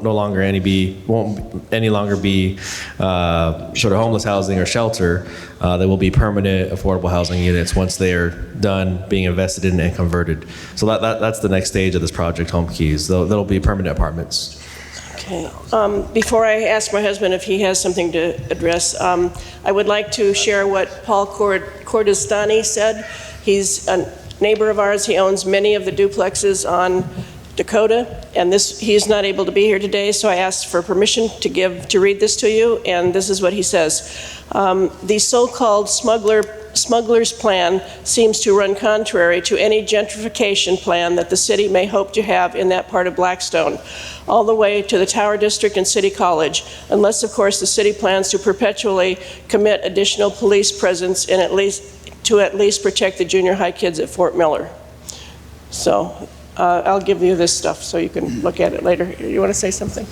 any longer be sort of homeless housing or shelter. There will be permanent affordable housing units once they are done being invested in and converted. So that's the next stage of this project, Home Keys. That'll be permanent apartments. Okay. Before I ask my husband if he has something to address, I would like to share what Paul Cordestani said. He's a neighbor of ours. He owns many of the duplexes on Dakota, and he's not able to be here today, so I asked for permission to read this to you, and this is what he says. The so-called smuggler's plan seems to run contrary to any gentrification plan that the city may hope to have in that part of Blackstone, all the way to the Tower District and City College, unless, of course, the city plans to perpetually commit additional police presence and at least protect the junior high kids at Fort Miller. So I'll give you this stuff so you can look at it later. You want to say something?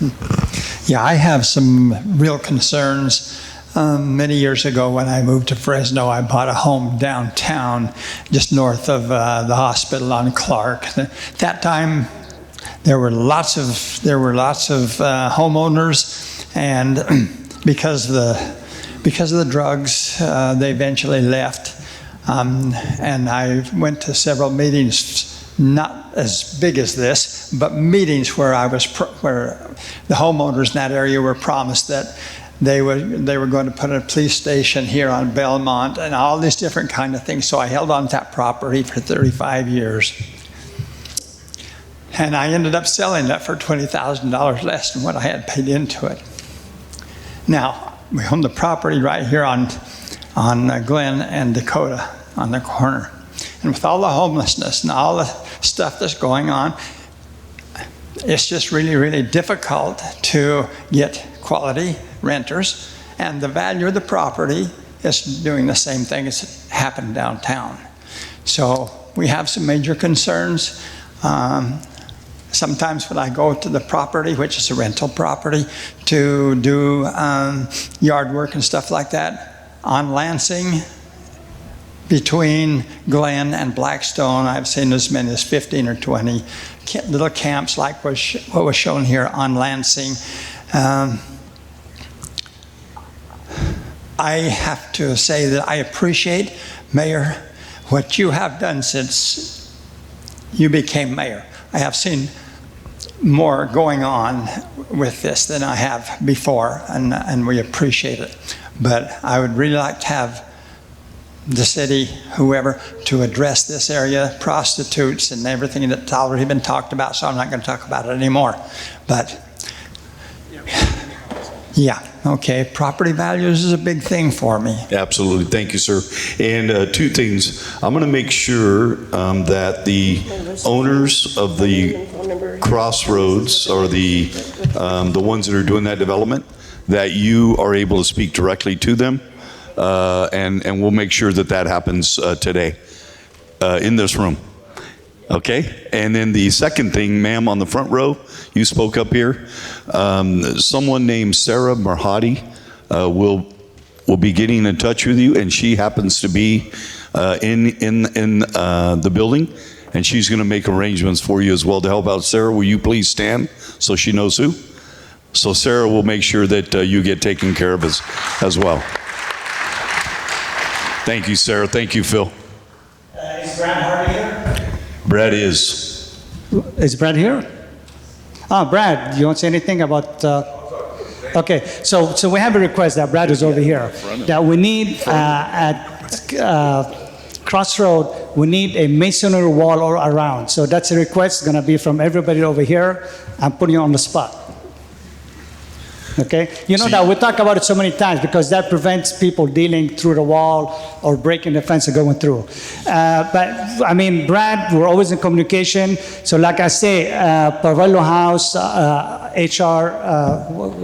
Yeah, I have some real concerns. Many years ago when I moved to Fresno, I bought a home downtown just north of the hospital on Clark. At that time, there were lots of homeowners, and because of the drugs, they eventually left. And I went to several meetings, not as big as this, but meetings where where the homeowners in that area were promised that they were going to put a police station here on Belmont and all these different kind of things. So I held on to that property for 35 years. And I ended up selling that for $20,000 less than what I had paid into it. Now, we own the property right here on on Glen and Dakota on the corner. And with all the homelessness and all the stuff that's going on, it's just really, really difficult to get quality renters. And the value of the property is doing the same thing as happened downtown. So we have some major concerns. Sometimes when I go to the property, which is a rental property, to do yard work and stuff like that, on Lansing, between Glen and Blackstone, I've seen as many as 15 or 20 little camps like what was shown here on Lansing. I have to say that I appreciate, Mayor, what you have done since you became mayor. I have seen more going on with this than I have before, and we appreciate it. But I would really like to have the city, whoever, to address this area, prostitutes and everything that's already been talked about, so I'm not going to talk about it anymore. But yeah, okay, property values is a big thing for me. Absolutely. Thank you, sir. And two things. I'm going to make sure that the owners of the crossroads, or the ones that are doing that development, that you are able to speak directly to them. And we'll make sure that that happens today in this room. Okay? And then the second thing, ma'am, on the front row, you spoke up here. Someone named Sarah Marhadi will be getting in touch with you, and she happens to be in the building, and she's going to make arrangements for you as well to help out. Sarah, will you please stand so she knows who? So Sarah will make sure that you get taken care of as well. Thank you, Sarah. Thank you, Phil. Is Brad Hardy here? Brad is. Is Brad here? Oh, Brad, you want to say anything about... Okay, so we have a request that Brad is over here. That we need at Crossroad, we need a masonry wall all around. So that's a request going to be from everybody over here. I'm putting you on the spot. Okay, you know that we talk about it so many times because that prevents people dealing through the wall or breaking the fence and going through. But I mean, Brad, we're always in communication. So like I say, Parvallo House, HR,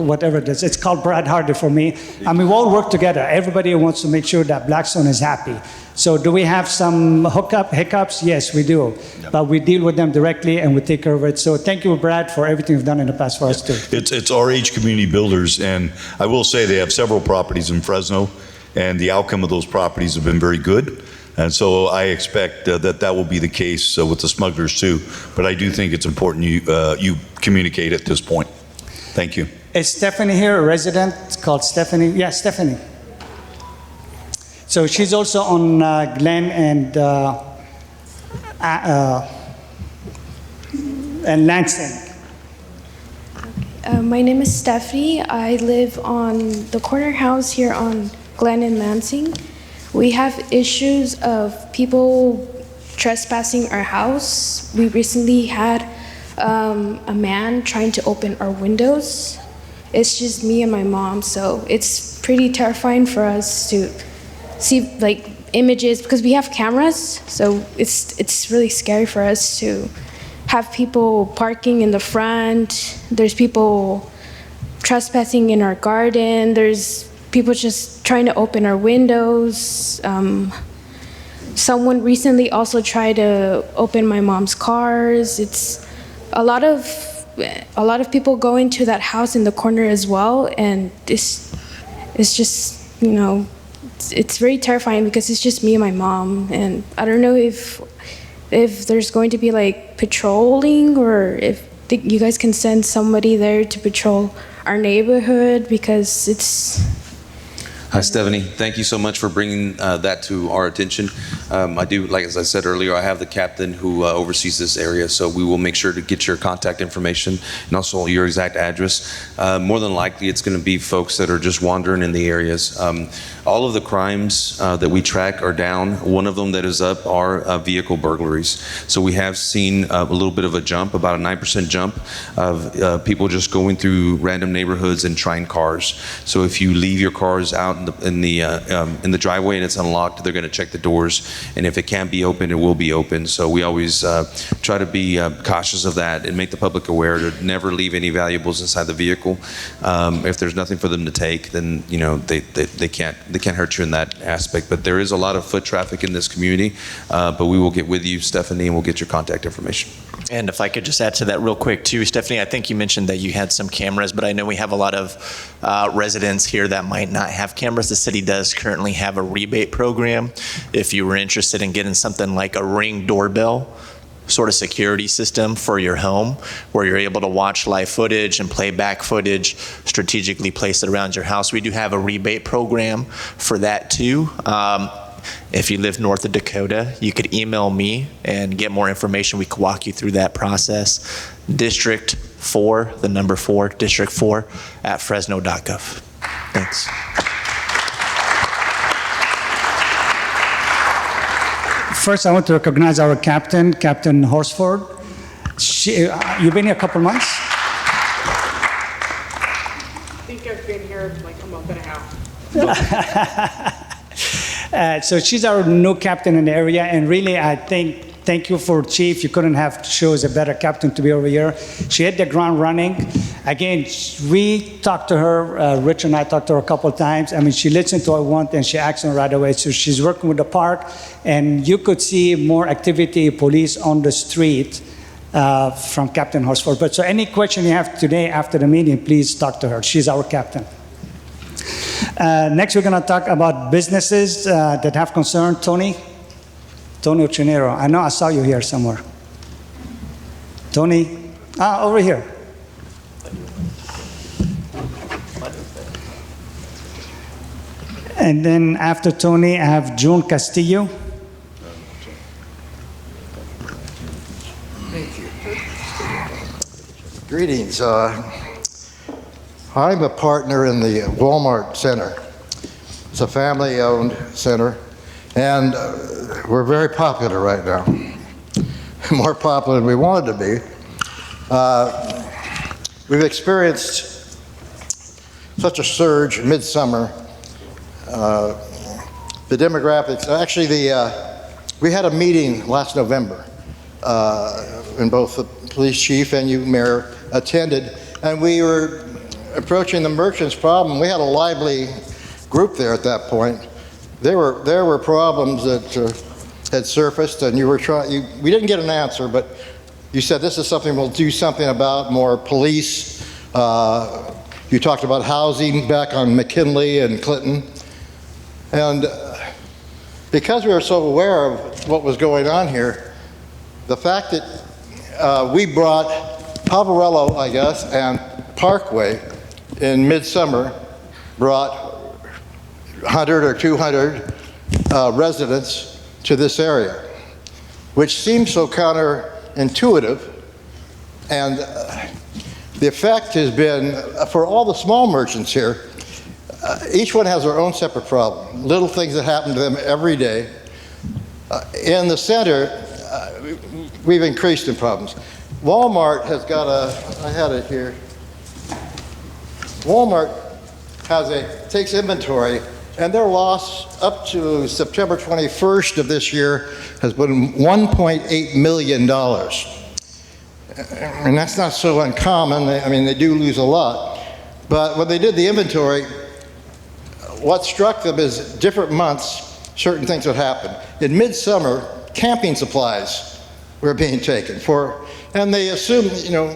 whatever it is, it's called Brad Hardy for me. I mean, we all work together. Everybody wants to make sure that Blackstone is happy. So do we have some hiccups? Yes, we do. Yep. But we deal with them directly and we take care of it. So thank you, Brad, for everything you've done in the past for us too. It's RH Community Builders, and I will say they have several properties in Fresno, and the outcome of those properties have been very good. And so I expect that will be the case with the smugglers too. But I do think it's important you communicate at this point. Thank you. Is Stephanie here, a resident called Stephanie? Yeah, Stephanie. So she's also on Glen and Lansing. My name is Stephanie. I live on the corner house here on Glen and Lansing. We have issues of people trespassing our house. We recently had a man trying to open our windows. It's just me and my mom, so it's pretty terrifying for us to see like images because we have cameras, so it's really scary for us to have people parking in the front. There's people trespassing in our garden. There's people just trying to open our windows. Someone recently also tried to open my mom's cars. It's a lot of people go into that house in the corner as well, and it's just, you know, it's very terrifying because it's just me and my mom, and I don't know if there's going to be like patrolling, or if you guys can send somebody there to patrol our neighborhood because it's... Hi, Stephanie. Thank you so much for bringing that to our attention. I do, like as I said earlier, I have the captain who oversees this area, so we will make sure to get your contact information and also your exact address. More than likely, it's going to be folks that are just wandering in the areas. All of the crimes that we track are down. One of them that is up are vehicle burglaries. So we have seen a little bit of a jump, about a 9% jump of people just going through random neighborhoods and trying cars. So if you leave your cars out in the driveway and it's unlocked, they're going to check the doors, and if it can't be opened, it will be opened. So we always try to be cautious of that and make the public aware to never leave any valuables inside the vehicle. If there's nothing for them to take, then they can't hurt you in that aspect. But there is a lot of foot traffic in this community. But we will get with you, Stephanie, and we'll get your contact information. And if I could just add to that real quick too, Stephanie, I think you mentioned that you had some cameras, but I know we have a lot of residents here that might not have cameras. The city does currently have a rebate program. If you were interested in getting something like a Ring doorbell sort of security system for your home, where you're able to watch live footage and play back footage, strategically place it around your house, we do have a rebate program for that too. If you live north of Dakota, you could email me and get more information. We could walk you through that process. District 4, the number 4, District 4 at fresno.gov. Thanks. First, I want to recognize our captain, Captain Horsford. You've been here a couple months? I think I've been here like a month and a half. So she's our new captain in the area, and really, thank you for Chief. You couldn't have chosen a better captain to be over here. She hit the ground running. Again, we talked to her, Rich and I talked to her a couple of times. I mean, she listened to what I want and she acts on it right away. So she's working with the park, and you could see more activity, police on the street from Captain Horsford. But so any question you have today after the meeting, please talk to her. She's our captain. Next, we're going to talk about businesses that have concern. Tony Ochinero. I know I saw you here somewhere. Tony, over here. And then after Tony, I have June Castillo. Thank you. Greetings. I'm a partner in the Walmart Center. It's a family-owned center, and we're very popular right now. More popular than we wanted to be. We've experienced such a surge midsummer. The demographics, actually we had a meeting last November, and both the police chief and you, Mayor, attended, and we were approaching the merchants' problem. We had a lively group there at that point. There were problems that had surfaced, and we didn't get an answer, but you said this is something we'll do something about, more police. You talked about housing back on McKinley and Clinton. And because we were so aware of what was going on here, the fact that we brought Poverello, I guess, and Parkway in midsummer brought 100 or 200 residents to this area, which seems so counterintuitive. And the effect has been, for all the small merchants here, each one has their own separate problem, little things that happen to them every day. In the center, we've increased in problems. Walmart has got I had it here. Walmart takes inventory, and their loss up to September 21st of this year has been $1.8 million. And that's not so uncommon. I mean, they do lose a lot. But when they did the inventory, what struck them is different months, certain things would happen. In midsummer, camping supplies were being taken and they assumed,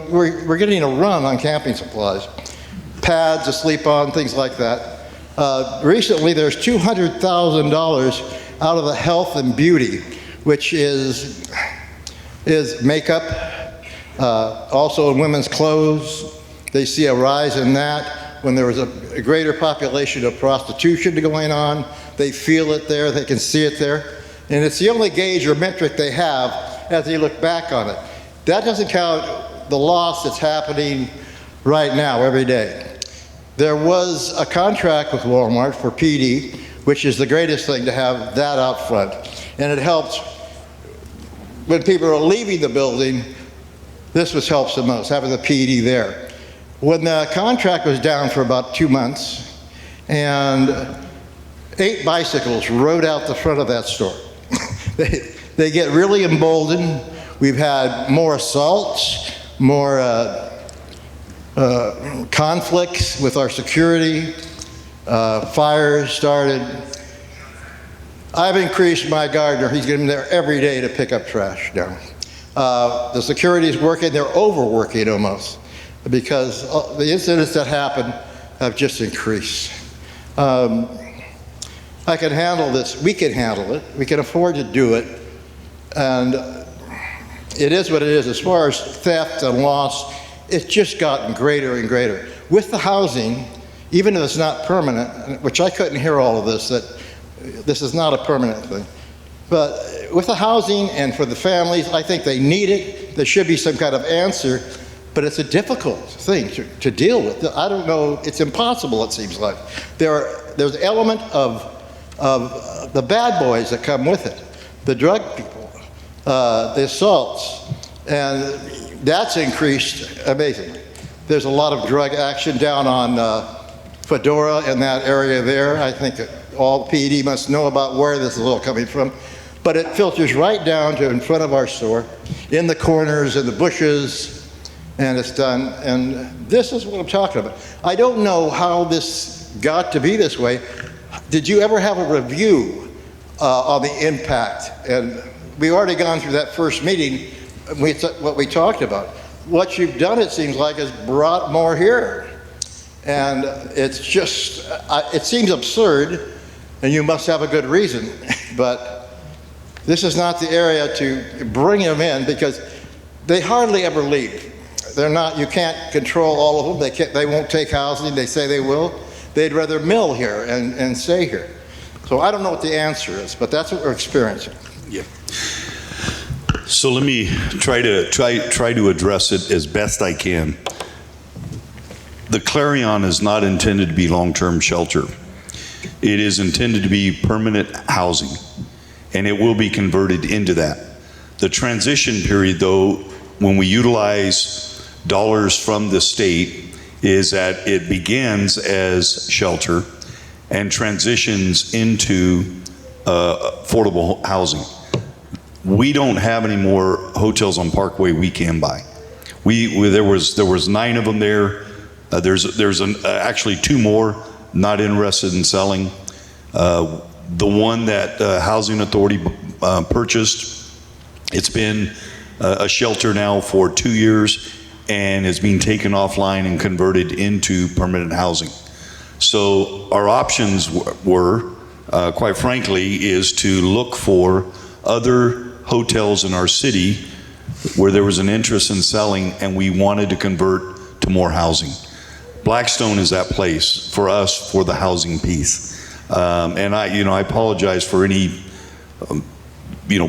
we're getting a run on camping supplies. Pads to sleep on, things like that. Recently, there's $200,000 out of the health and beauty, which is makeup, also in women's clothes. They see a rise in that. When there was a greater population of prostitution going on, they feel it there, they can see it there. And it's the only gauge or metric they have as they look back on it. That doesn't count the loss that's happening right now, every day. There was a contract with Walmart for PD, which is the greatest thing to have that out front. And it helps when people are leaving the building. This helps the most, having the PD there. When the contract was down for about 2 months, and 8 bicycles rode out the front of that store. They get really emboldened. We've had more assaults, more conflicts with our security, fires started. I've increased my gardener. He's getting there every day to pick up trash now. The security's working. They're overworking almost because the incidents that happen have just increased. I can handle this. We can handle it. We can afford to do it. And it is what it is. As far as theft and loss, it's just gotten greater and greater. With the housing, even if it's not permanent, which I couldn't hear all of this, that this is not a permanent thing. But with the housing and for the families, I think they need it. There should be some kind of answer, but it's a difficult thing to deal with. I don't know, it's impossible, it seems like. There's an element of the bad boys that come with it, the drug people, the assaults, and that's increased amazingly. There's a lot of drug action down on Fedora and that area there. I think all PD must know about where this is all coming from. But it filters right down to in front of our store, in the corners, in the bushes, and it's done. And this is what I'm talking about. I don't know how this got to be this way. Did you ever have a review on the impact? And we've already gone through that first meeting, what we talked about. What you've done, it seems like, has brought more here. And it's just, it seems absurd, and you must have a good reason, but this is not the area to bring them in because they hardly ever leave. They're not, you can't control all of them. They won't take housing. They say they will. They'd rather mill here and stay here. So I don't know what the answer is, but that's what we're experiencing. Yeah. So let me try to address it as best I can. The Clarion is not intended to be long-term shelter. It is intended to be permanent housing, and it will be converted into that. The transition period, though, when we utilize dollars from the state, is that it begins as shelter and transitions into affordable housing. We don't have any more hotels on Parkway we can buy. There was 9 of them there. There's actually 2 more not interested in selling. The one that Housing Authority purchased, it's been a shelter now for 2 years and is being taken offline and converted into permanent housing. So our options were, quite frankly, is to look for other hotels in our city where there was an interest in selling and we wanted to convert to more housing. Blackstone is that place for us for the housing piece. And I apologize for any,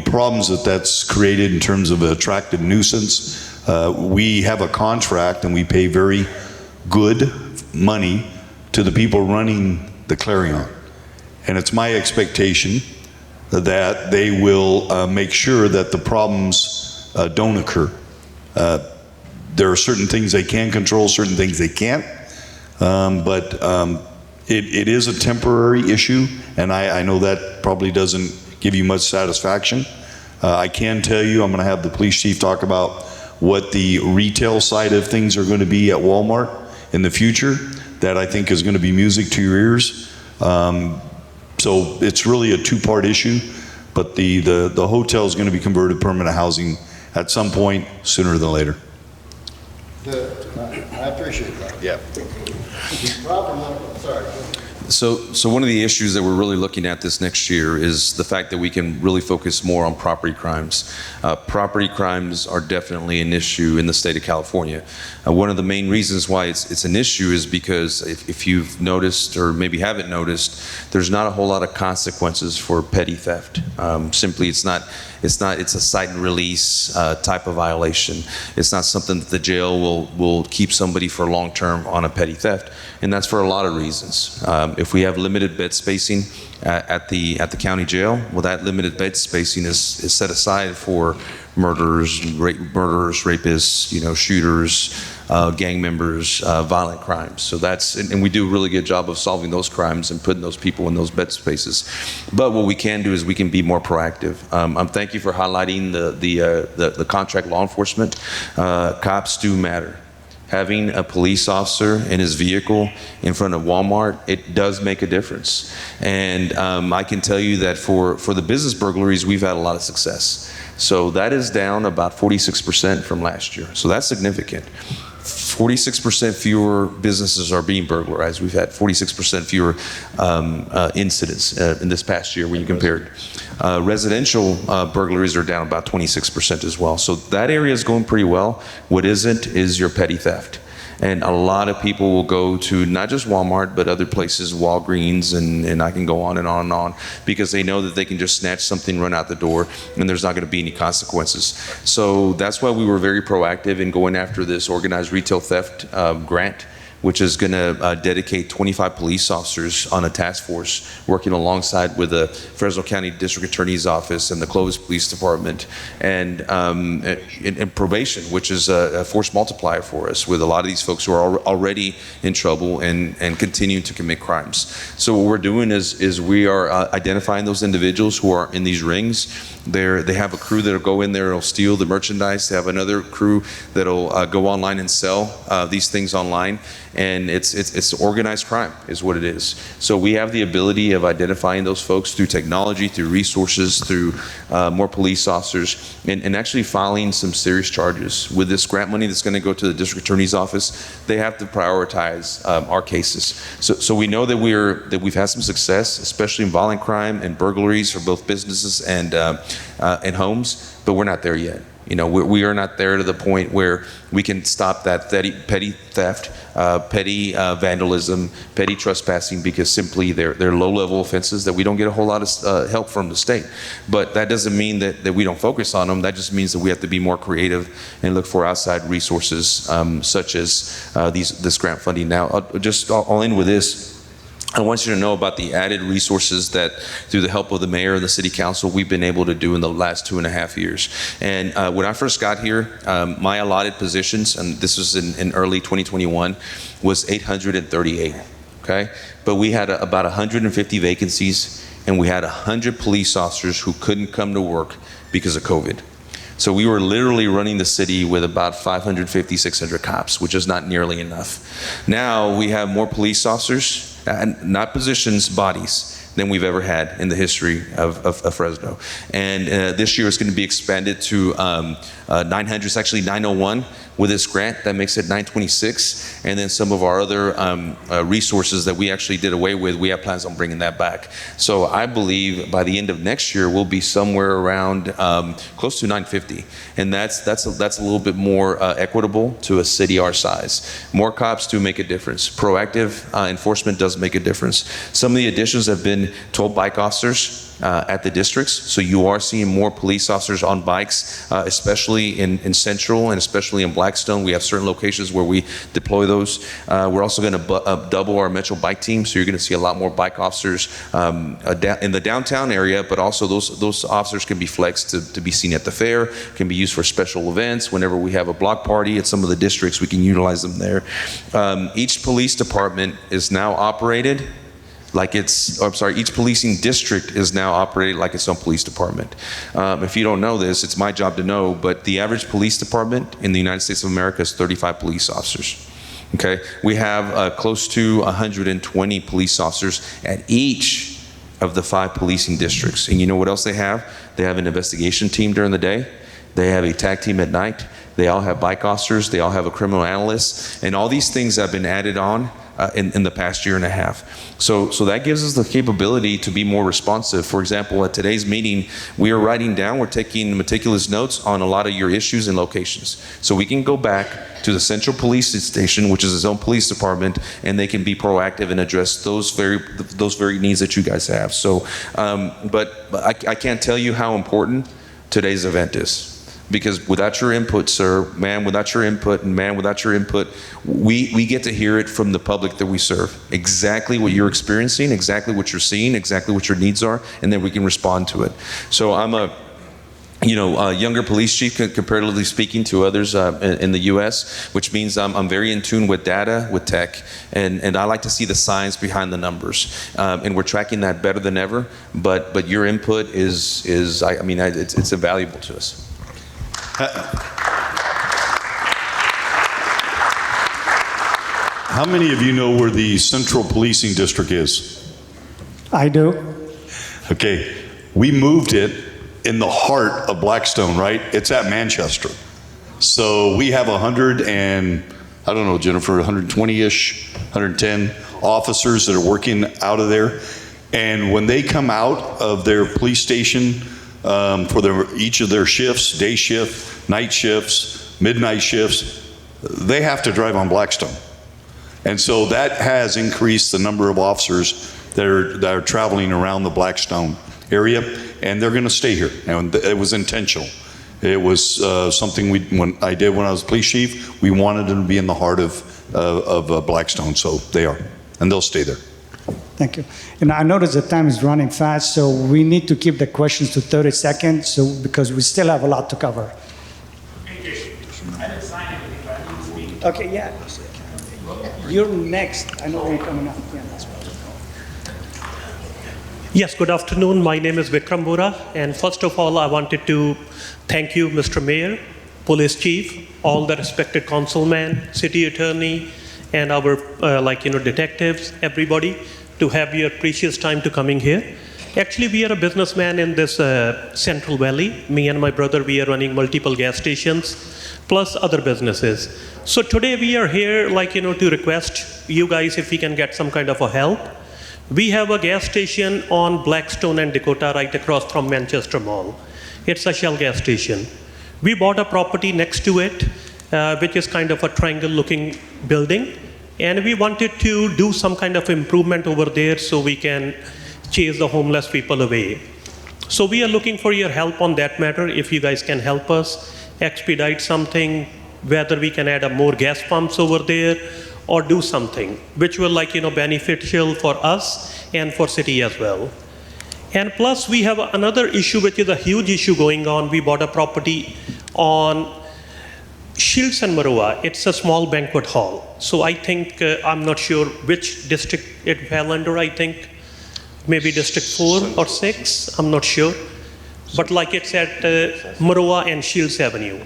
problems that's created in terms of attractive nuisance. We have a contract and we pay very good money to the people running the Clarion. And it's my expectation that they will make sure that the problems don't occur. There are certain things they can control, certain things they can't. But it is a temporary issue, and I know that probably doesn't give you much satisfaction. I can tell you, I'm going to have the police chief talk about what the retail side of things are going to be at Walmart in the future. That I think is going to be music to your ears. So it's really a 2-part issue, but the hotel is going to be converted to permanent housing at some point sooner than later. I appreciate that. Yeah. Sorry. So one of the issues that we're really looking at this next year is the fact that we can really focus more on property crimes. Property crimes are definitely an issue in the state of California. One of the main reasons why it's an issue is because if you've noticed or maybe haven't noticed, there's not a whole lot of consequences for petty theft. Simply, it's a cite and release type of violation. It's not something that the jail will keep somebody for long term on a petty theft, and that's for a lot of reasons. If we have limited bed spacing at the county jail, well, that limited bed spacing is set aside for murderers, rapists, shooters, gang members, violent crimes. So and we do a really good job of solving those crimes and putting those people in those bed spaces. But what we can do is we can be more proactive. Thank you for highlighting the contract law enforcement. Cops do matter. Having a police officer in his vehicle in front of Walmart, it does make a difference. And I can tell you that for the business burglaries, we've had a lot of success. So that is down about 46% from last year. So that's significant. 46% fewer businesses are being burglarized. We've had 46% fewer incidents in this past year when you compared. Residential burglaries are down about 26% as well. So that area is going pretty well. What isn't is your petty theft. And a lot of people will go to not just Walmart, but other places, Walgreens, and I can go on and on and on, because they know that they can just snatch something, run out the door, and there's not going to be any consequences. So that's why we were very proactive in going after this organized retail theft grant, which is going to dedicate 25 police officers on a task force working alongside with the Fresno County District Attorney's Office and the Clovis Police Department and probation, which is a force multiplier for us with a lot of these folks who are already in trouble and continue to commit crimes. So what we're doing is we are identifying those individuals who are in these rings. They have a crew that'll go in there and will steal the merchandise. They have another crew that'll go online and sell these things online. And it's organized crime is what it is. So we have the ability of identifying those folks through technology, through resources, through more police officers, and actually filing some serious charges. With this grant money that's going to go to the district attorney's office, they have to prioritize our cases. So we know that we've had some success, especially in violent crime and burglaries for both businesses and homes, but we're not there yet. You know, we are not there to the point where we can stop that petty theft, petty vandalism, petty trespassing, because simply they're low-level offenses that we don't get a whole lot of help from the state. But that doesn't mean that we don't focus on them. That just means that we have to be more creative and look for outside resources, such as this grant funding. Now, I'll end with this. I want you to know about the added resources that, through the help of the mayor and the city council, we've been able to do in the last 2.5 years. And when I first got here, my allotted positions, and this was in early 2021, was 838, okay? But we had about 150 vacancies, and we had 100 police officers who couldn't come to work because of COVID. So we were literally running the city with about 550, 600 cops, which is not nearly enough. Now we have more police officers, not positions, bodies, than we've ever had in the history of Fresno. And this year it's going to be expanded to 900, it's actually 901 with this grant. That makes it 926. And then some of our other resources that we actually did away with, we have plans on bringing that back. So I believe by the end of next year, we'll be somewhere around close to 950. And that's a little bit more equitable to a city our size. More cops do make a difference. Proactive enforcement does make a difference. Some of the additions have been 12 bike officers at the districts. So you are seeing more police officers on bikes, especially in Central and especially in Blackstone. We have certain locations where we deploy those. We're also going to double our Metro bike team. So you're going to see a lot more bike officers in the downtown area, but also those officers can be flexed to be seen at the fair, can be used for special events. Whenever we have a block party at some of the districts, we can utilize them there. Each police department is now operated like each policing district is now operated like its own police department. If you don't know this, it's my job to know, but the average police department in the United States of America is 35 police officers. Okay, we have close to 120 police officers at each of the 5 policing districts. And you know what else they have? They have an investigation team during the day. They have a tag team at night. They all have bike officers. They all have a criminal analyst. And all these things have been added on in the past year and a half. So that gives us the capability to be more responsive. For example, at today's meeting, we're taking meticulous notes on a lot of your issues and locations. So we can go back to the central police station, which is its own police department, and they can be proactive and address those very needs that you guys have. So, but I can't tell you how important today's event is. Because without your input, sir, man, without your input, and man, without your input, we get to hear it from the public that we serve. Exactly what you're experiencing, exactly what you're seeing, exactly what your needs are, and then we can respond to it. So I'm younger police chief comparatively speaking to others in the U.S., which means I'm very in tune with data, with tech, and I like to see the science behind the numbers. And we're tracking that better than ever. But your input is it's invaluable to us. How many of you know where the Central Policing District is? I do. Okay, we moved it in the heart of Blackstone, right? It's at Manchester. So we have 120-ish, 110 officers that are working out of there. And when they come out of their police station for each of their shifts, day shift, night shifts, midnight shifts, they have to drive on Blackstone. And so that has increased the number of officers that are traveling around the Blackstone area, and they're going to stay here. And it was intentional. It was something when I was police chief, we wanted them to be in the heart of Blackstone, so they are, and they'll stay there. Thank you. And I notice the time is running fast, so we need to keep the questions to 30 seconds, because we still have a lot to cover. I didn't sign anything, but I need to speak. Okay, yeah. You're next. I know you're coming up. Yeah, that's right. Yes, good afternoon. My name is Vikram Bora, and first of all, I wanted to thank you, Mr. Mayor, Police Chief, all the respected councilmen, City Attorney, and our detectives, everybody, to have your precious time to coming here. Actually, we are a businessman in this Central Valley. Me and my brother, we are running multiple gas stations, plus other businesses. So today we are here, to request you guys if we can get some kind of a help. We have a gas station on Blackstone and Dakota right across from Manchester Mall. It's a Shell gas station. We bought a property next to it, which is kind of a triangle-looking building, and we wanted to do some kind of improvement over there so we can chase the homeless people away. So we are looking for your help on that matter. If you guys can help us expedite something, whether we can add more gas pumps over there, or do something which will beneficial for us and for city as well. And plus we have another issue, which is a huge issue going on. We bought a property on Shields and Maroa. It's a small banquet hall. So I think, I'm not sure which district it fell under. I think maybe District 4 or 6, I'm not sure. But it's at Maroa and Shields Avenue.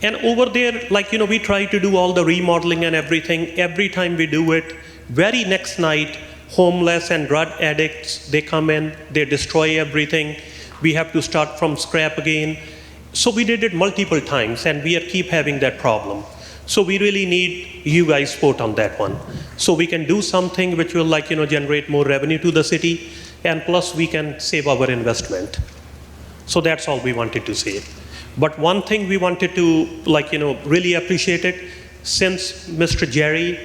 And over there, we try to do all the remodeling and everything. Every time we do it, very next night, homeless and drug addicts, they come in, they destroy everything. We have to start from scrap again. So we did it multiple times, and we keep having that problem. So we really need you guys' support on that one. So we can do something which will generate more revenue to the city, and plus we can save our investment. So that's all we wanted to say. But one thing we wanted to really appreciate it, since Mr. Jerry,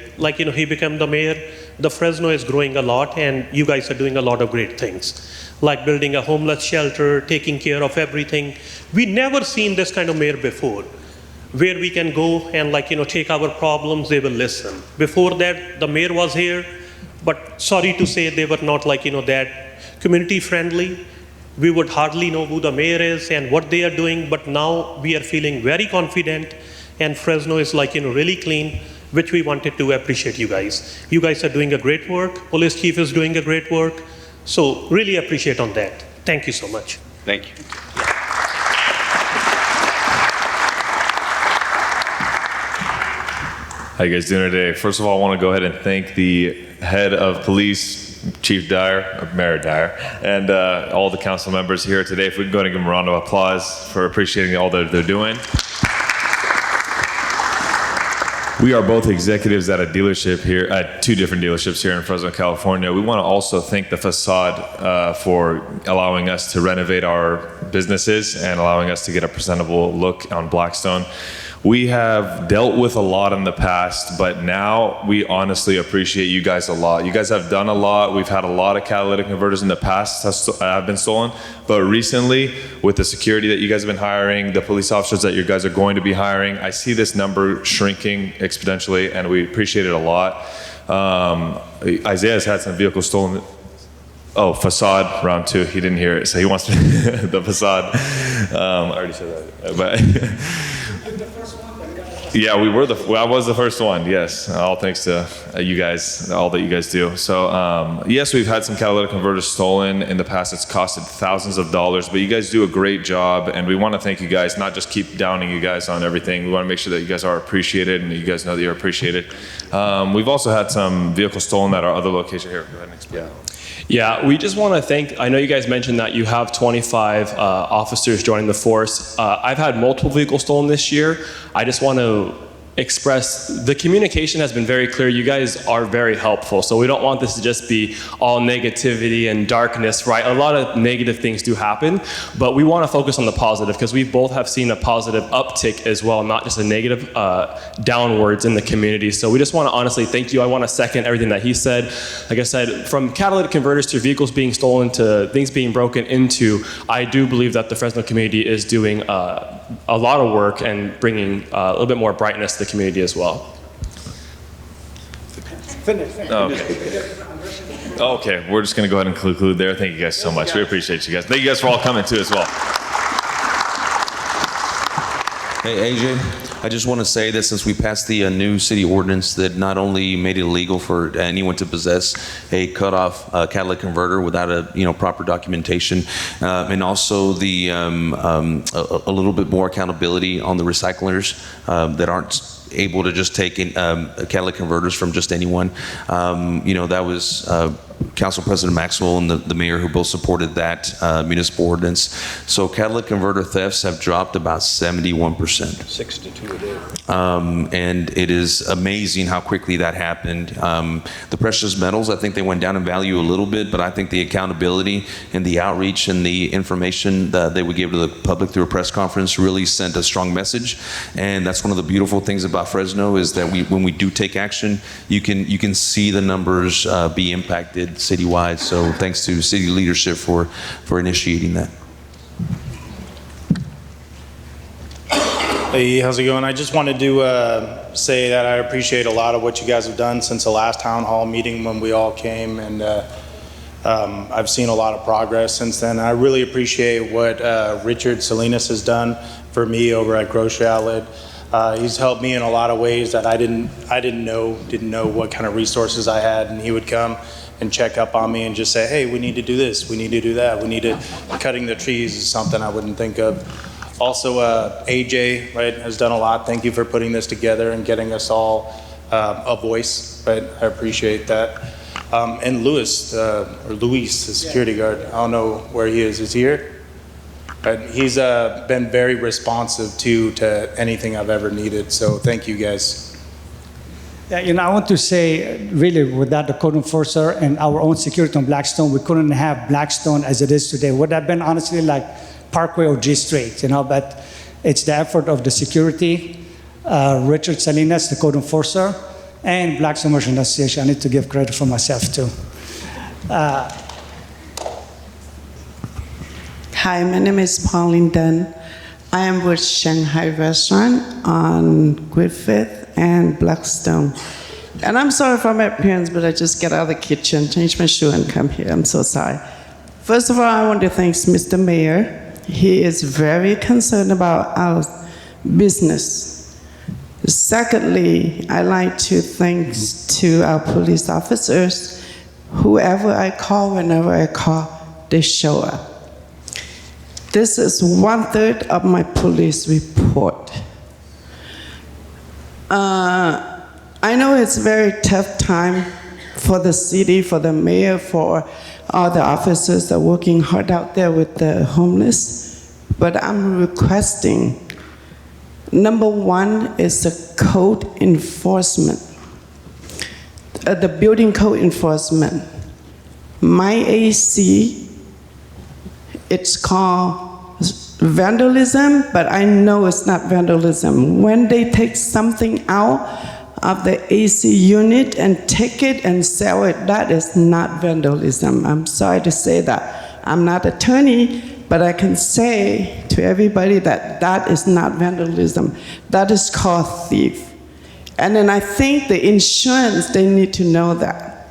he became the mayor, the Fresno is growing a lot, and you guys are doing a lot of great things, like building a homeless shelter, taking care of everything. We never seen this kind of mayor before, where we can go and take our problems, they will listen. Before that, the mayor was here, but sorry to say they were not that community friendly. We would hardly know who the mayor is and what they are doing, but now we are feeling very confident, and Fresno is really clean, which we wanted to appreciate you guys. You guys are doing a great work. Police chief is doing a great work. So really appreciate on that. Thank you so much. Thank you. How you guys doing today? First of all, I want to go ahead and thank the head of police, Chief Dyer, or Mayor Dyer, and all the council members here today. If we can go ahead and give them a round of applause for appreciating all that they're doing. We are both executives at a dealership here, at 2 different dealerships here in Fresno, California. We want to also thank the facade for allowing us to renovate our businesses and allowing us to get a presentable look on Blackstone. We have dealt with a lot in the past, but now we honestly appreciate you guys a lot. You guys have done a lot. We've had a lot of catalytic converters in the past have been stolen, but recently, with the security that you guys have been hiring, the police officers that you guys are going to be hiring, I see this number shrinking exponentially, and we appreciate it a lot. Isaiah has had some vehicles stolen. Oh, facade, round 2. He didn't hear it, so he wants to, the facade. I already said that. But yeah, I was the first one, yes. All thanks to you guys, all that you guys do. So yes, we've had some catalytic converters stolen in the past. It's costed thousands of dollars, but you guys do a great job, and we want to thank you guys, not just keep downing you guys on everything. We want to make sure that you guys are appreciated and you guys know that you're appreciated. We've also had some vehicles stolen at our other location. Here, go ahead and explain. Yeah, we just want to thank, I know you guys mentioned that you have 25 officers joining the force. I've had multiple vehicles stolen this year. I just want to express, the communication has been very clear. You guys are very helpful. So we don't want this to just be all negativity and darkness, right? A lot of negative things do happen, but we want to focus on the positive because we both have seen a positive uptick as well, not just a negative downwards in the community. So we just want to honestly thank you. I want to second everything that he said. Like I said, from catalytic converters to vehicles being stolen to things being broken into, I do believe that the Fresno community is doing a lot of work and bringing a little bit more brightness to the community as well. Okay, we're just going to go ahead and conclude there. Thank you guys so much. We appreciate you guys. Thank you guys for all coming too as well. Hey, AJ, I just want to say that since we passed the new city ordinance that not only made it illegal for anyone to possess a cut-off catalytic converter without a proper documentation, and also the a little bit more accountability on the recyclers that aren't able to just take catalytic converters from just anyone. That was Council President Maxwell and the mayor who both supported that municipal ordinance. So catalytic converter thefts have dropped about 71%. 6 to 2 a day. And it is amazing how quickly that happened. The precious metals, I think they went down in value a little bit, but I think the accountability and the outreach and the information that they would give to the public through a press conference really sent a strong message. And that's one of the beautiful things about Fresno is that when we do take action, you can see the numbers be impacted citywide. So thanks to city leadership for initiating that. Hey, how's it going? I just wanted to say that I appreciate a lot of what you guys have done since the last town hall meeting when we all came, and I've seen a lot of progress since then. I really appreciate what Richard Salinas has done for me over at Grocery Outlet. He's helped me in a lot of ways that I didn't know what kind of resources I had, and he would come and check up on me and just say, hey, we need to do this, we need to do that, cutting the trees is something I wouldn't think of. Also, AJ, right, has done a lot. Thank you for putting this together and getting us all a voice, right? I appreciate that. And Luis, the security guard, I don't know where he is. Is he here? But he's been very responsive to anything I've ever needed. So thank you guys. Yeah, I want to say, really, without the code enforcer and our own security on Blackstone, we couldn't have Blackstone as it is today. Would have been honestly like Parkway or G Street, but it's the effort of the security, Richard Salinas, the code enforcer, and Blackstone Merchant Association. I need to give credit for myself too. Hi, my name is Pauline Dunn. I am with Shanghai Restaurant on Griffith and Blackstone. And I'm sorry for my appearance, but I just got out of the kitchen, changed my shoe, and come here. I'm so sorry. First of all, I want to thank Mr. Mayor. He is very concerned about our business. Secondly, I like to thank to our police officers. Whoever I call, whenever I call, they show up. This is 1/3 of my police report. I know it's a very tough time for the city, for the mayor, for all the officers that are working hard out there with the homeless, but I'm requesting, number one is the code enforcement, the building code enforcement. My AC, it's called vandalism, but I know it's not vandalism. When they take something out of the AC unit and take it and sell it, that is not vandalism. I'm sorry to say that. I'm not an attorney, but I can say to everybody that that is not vandalism. That is called thief. And then I think the insurance, they need to know that.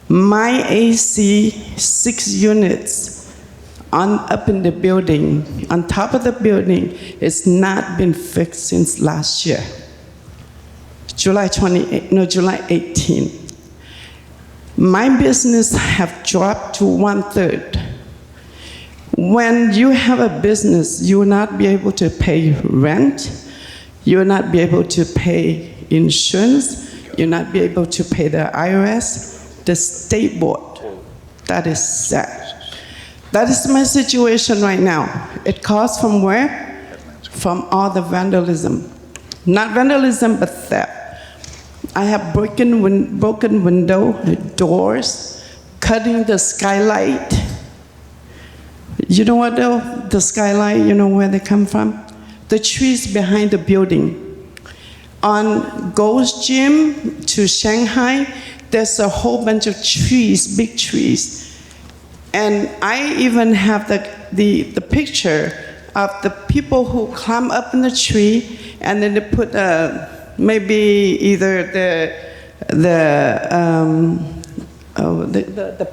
My AC 6 units up in the building, on top of the building, it's not been fixed since last year. July 18. My business have dropped to 1/3. When you have a business, you will not be able to pay rent, you will not be able to pay insurance, you will not be able to pay the IRS, the state board. That is sad. That is my situation right now. It caused from where? From all the vandalism. Not vandalism, but theft. I have broken window, doors, cutting the skylight. You know what though? The skylight, you know where they come from? The trees behind the building. On Gold's Gym to Shanghai, there's a whole bunch of trees, big trees. And I even have the picture of the people who climb up in the tree and then they put maybe either the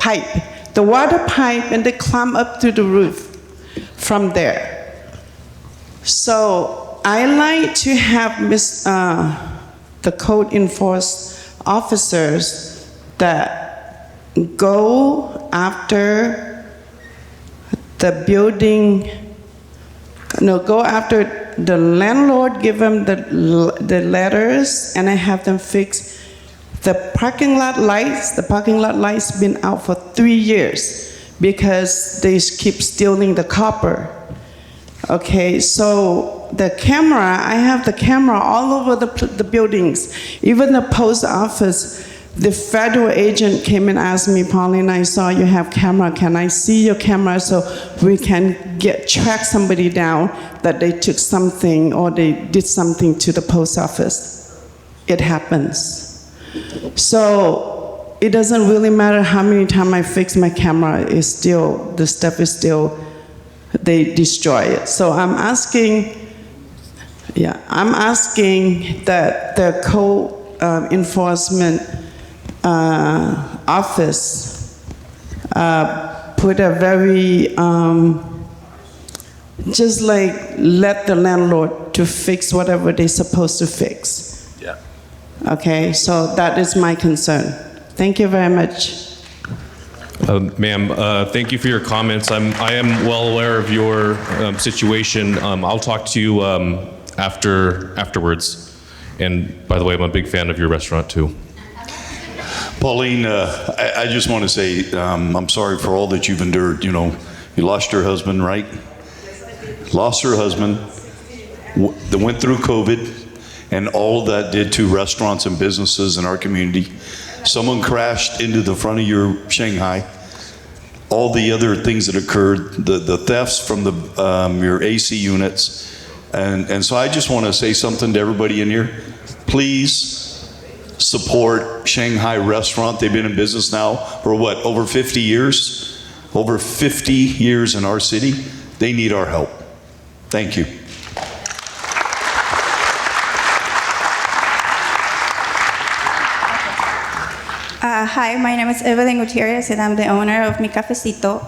pipe, the water pipe, and they climb up to the roof from there. So I like to have the code enforcement officers that go after the building, go after the landlord, give them the letters, and I have them fix the parking lot lights. The parking lot lights been out for 3 years because they keep stealing the copper. Okay, so the camera, I have the camera all over the buildings. Even the post office, the federal agent came and asked me, Pauline, I saw you have camera. Can I see your camera so we can track somebody down that they took something or they did something to the post office? It happens. So it doesn't really matter how many times I fix my camera, it's still, the stuff is still, they destroy it. So I'm asking that the code enforcement office put a very, just like let the landlord to fix whatever they're supposed to fix. Yeah. Okay, so that is my concern. Thank you very much. Ma'am, thank you for your comments. I am well aware of your situation. I'll talk to you afterwards. And by the way, I'm a big fan of your restaurant too. Pauline, I just want to say I'm sorry for all that you've endured. You know, you lost your husband, right? Lost her husband, that went through COVID, and all that did to restaurants and businesses in our community. Someone crashed into the front of your Shanghai. All the other things that occurred, the thefts from your AC units. And so I just want to say something to everybody in here. Please support Shanghai Restaurant. They've been in business now for what, over 50 years? Over 50 years in our city. They need our help. Thank you. Hi, my name is Evelyn Gutierrez, and I'm the owner of Mi Cafecito.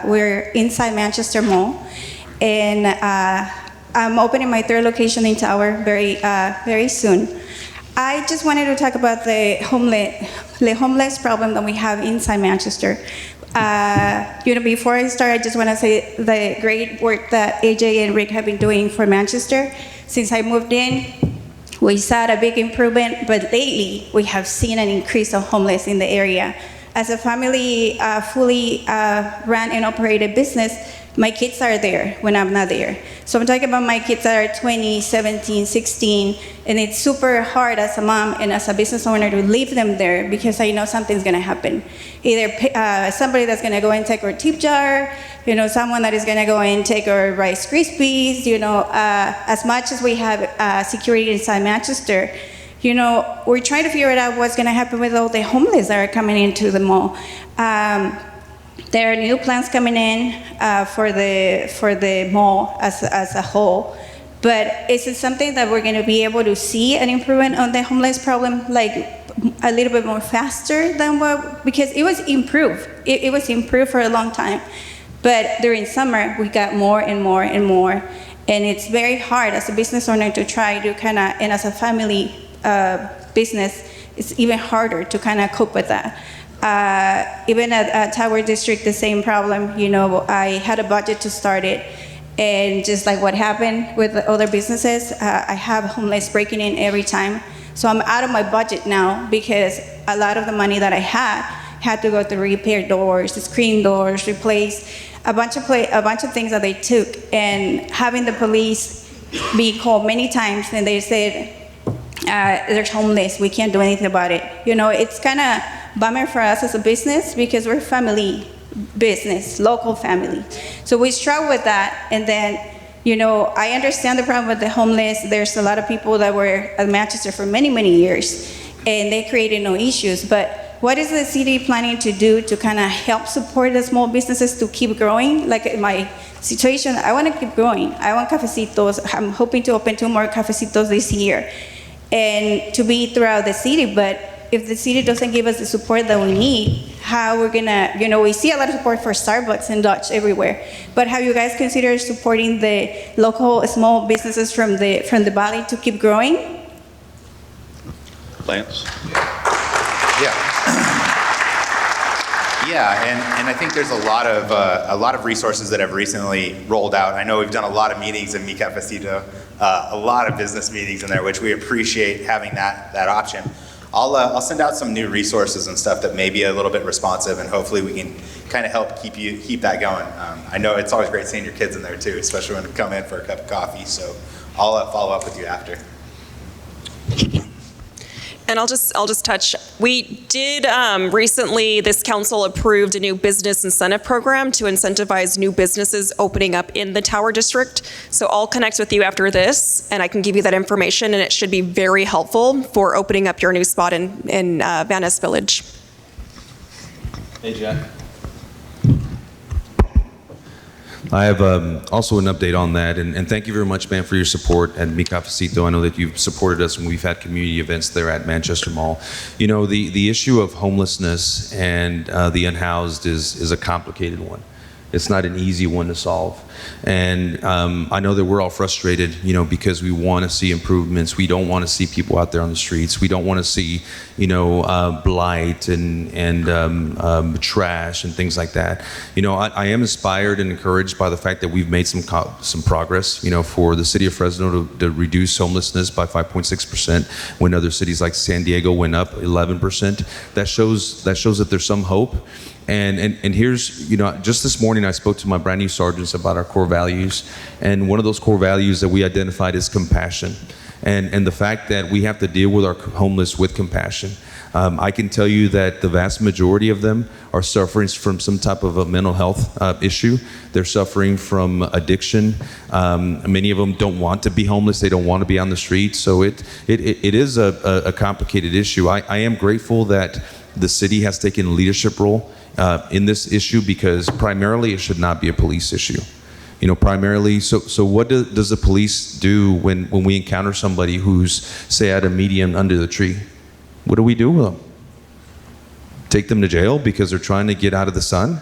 We're inside Manchester Mall, and I'm opening my 3rd location in Tower very soon. I just wanted to talk about the homeless problem that we have inside Manchester. Before I start, I just want to say the great work that AJ and Rick have been doing for Manchester. Since I moved in, we saw a big improvement, but lately we have seen an increase of homeless in the area. As a family fully run and operated business, my kids are there when I'm not there. So I'm talking about my kids that are 20, 17, 16, and it's super hard as a mom and as a business owner to leave them there because I know something's gonna happen. Either somebody that's gonna go and take our tip jar, someone that is gonna go and take our Rice Krispies, as much as we have security inside Manchester, we're trying to figure out what's gonna happen with all the homeless that are coming into the mall. There are new plans coming in for the mall as a whole. But is it something that we're going to be able to see an improvement on the homeless problem, like a little bit more faster than what, because it was improved. It was improved for a long time. But during summer, we got more and more and more. And it's very hard as a business owner to try to kind of, and as a family business, it's even harder to kind of cope with that. Even at Tower District, the same problem. You know, I had a budget to start it. And just like what happened with the other businesses, I have homeless breaking in every time. So I'm out of my budget now because a lot of the money that I had to go to repair doors, screen doors, replace a bunch of things that they took. And having the police be called many times and they said, they're homeless, we can't do anything about it. You know, it's kind of bummer for us as a business because we're family business, local family. So we struggle with that. And then, you know, I understand the problem with the homeless. There's a lot of people that were at Manchester for many, many years, and they created no issues. But what is the city planning to do to kind of help support the small businesses to keep growing? Like in my situation, I want to keep growing. I want cafecitos. I'm hoping to open 2 more cafecitos this year and to be throughout the city. But if the city doesn't give us the support that we need, how we're gonna, you know, we see a lot of support for Starbucks and Dutch everywhere, but have you guys considered supporting the local small businesses from the valley to keep growing? Lance? Yeah, and I think there's a lot of resources that have recently rolled out. I know we've done a lot of meetings in Mi Cafecito, a lot of business meetings in there, which we appreciate having that option. I'll send out some new resources and stuff that may be a little bit responsive, and hopefully we can kind of help keep that going. I know it's always great seeing your kids in there too, especially when they come in for a cup of coffee. So I'll follow up with you after. And I'll just touch. We did recently, this council approved a new business incentive program to incentivize new businesses opening up in the Tower District. So I'll connect with you after this, and I can give you that information, and it should be very helpful for opening up your new spot in Van Ness Village. Hey, Jack. I have also an update on that, and thank you very much, man, for your support at Mi Cafecito. I know that you've supported us when we've had community events there at Manchester Mall. You know, the issue of homelessness and the unhoused is a complicated one. It's not an easy one to solve. And I know that we're all frustrated, you know, because we want to see improvements. We don't want to see people out there on the streets. We don't want to see, you know, blight and trash and things like that. You know, I am inspired and encouraged by the fact that we've made some progress, you know, for the city of Fresno to reduce homelessness by 5.6% when other cities like San Diego went up 11%. That shows that there's some hope. And here's, you know, just this morning I spoke to my brand new sergeants about our core values, and one of those core values that we identified is compassion, and the fact that we have to deal with our homeless with compassion. I can tell you that the vast majority of them are suffering from some type of a mental health issue. They're suffering from addiction. Many of them don't want to be homeless. They don't want to be on the street. So it is a complicated issue. I am grateful that the city has taken a leadership role in this issue, because primarily it should not be a police issue. You know, primarily, so what does the police do when we encounter somebody who's, say, at a median under the tree? What do we do with them? Take them to jail because they're trying to get out of the sun?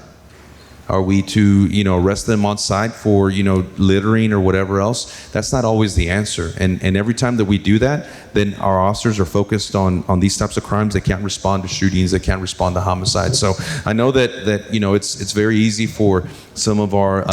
Are we to, you know, arrest them on site for, you know, littering or whatever else? That's not always the answer. And every time that we do that, then our officers are focused on these types of crimes. They can't respond to shootings. They can't respond to homicides. So I know that you know, it's very easy for some of our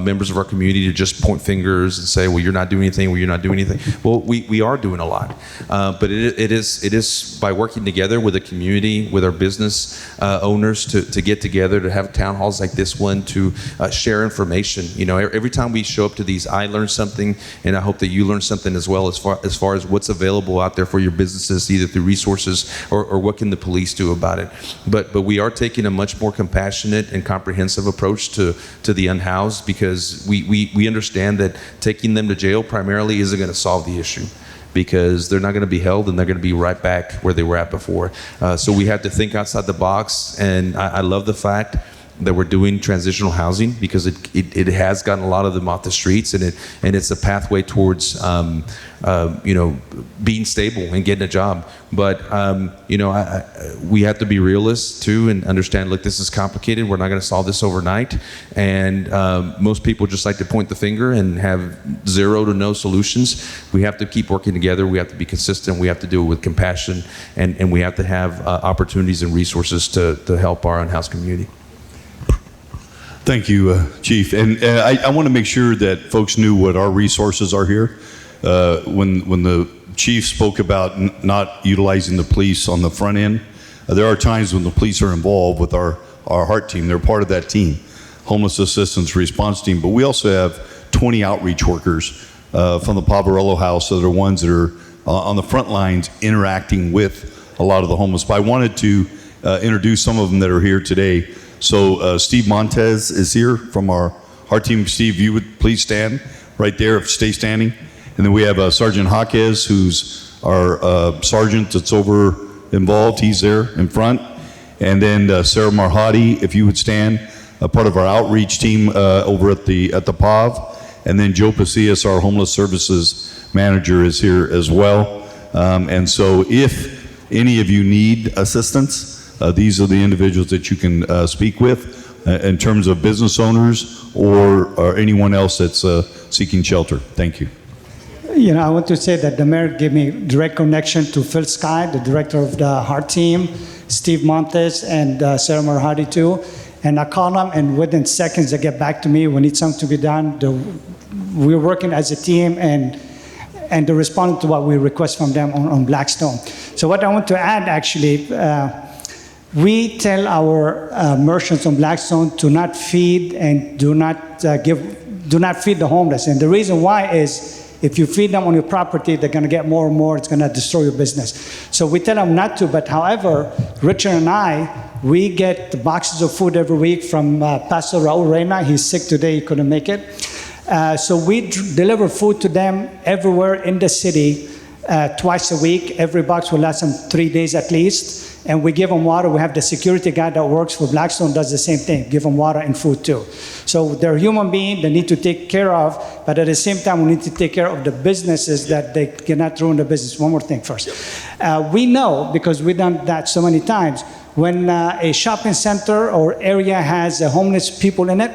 members of our community to just point fingers and say, well, you're not doing anything. Well, you're not doing anything. Well, we are doing a lot. But it is by working together with the community, with our business owners to get together, to have town halls like this one, to share information. You know, every time we show up to these, I learn something, and I hope that you learn something as well, as far as what's available out there for your businesses, either through resources or what can the police do about it. But we are taking a much more compassionate and comprehensive approach to the unhoused, because we understand that taking them to jail primarily isn't going to solve the issue, because they're not going to be held and they're going to be right back where they were at before. So we have to think outside the box, and I love the fact that we're doing transitional housing, because it has gotten a lot of them off the streets, and it's a pathway towards being stable and getting a job. But we have to be realists too and understand, look, this is complicated. We're not going to solve this overnight, and most people just like to point the finger and have zero to no solutions. We have to keep working together. We have to be consistent. We have to do it with compassion, and we have to have opportunities and resources to help our unhoused community. Thank you, Chief. And I want to make sure that folks knew what our resources are here. When the Chief spoke about not utilizing the police on the front end, there are times when the police are involved with our HEART team. They're part of that team, Homeless Assistance Response Team. But we also have 20 outreach workers from the Poverello House that are ones that are on the front lines interacting with a lot of the homeless. But I wanted to introduce some of them that are here today. So Steve Montez is here from our HEART team. Steve, you would please stand right there, stay standing. And then we have Sergeant Jaquez, who's our sergeant that's involved. He's there in front. And then Sarah Marhadi, if you would stand, part of our outreach team over at the POV. And then Joe Pasillas, our homeless services manager, is here as well. And so if any of you need assistance, these are the individuals that you can speak with in terms of business owners or anyone else that's seeking shelter. Thank you. I want to say that the mayor gave me direct connection to Phil Sky, the director of the HEART team, Steve Montes, and Sarah Marhadi too. And I call them, and within seconds they get back to me. We need something to be done. We're working as a team, and they're responding to what we request from them on Blackstone. So what I want to add, actually, we tell our merchants on Blackstone to not feed and do not feed the homeless. And the reason why is if you feed them on your property, they're going to get more and more. It's going to destroy your business. So we tell them not to. But however, Richard and I, we get boxes of food every week from Pastor Raul Reyna. He's sick today. He couldn't make it. So we deliver food to them everywhere in the city twice a week. Every box will last them 3 days at least. And we give them water. We have the security guy that works for Blackstone does the same thing, give them water and food too. So they're human beings they need to take care of, but at the same time, we need to take care of the businesses that they cannot ruin the business. One more thing first. We know, because we've done that so many times, when a shopping center or area has homeless people in it,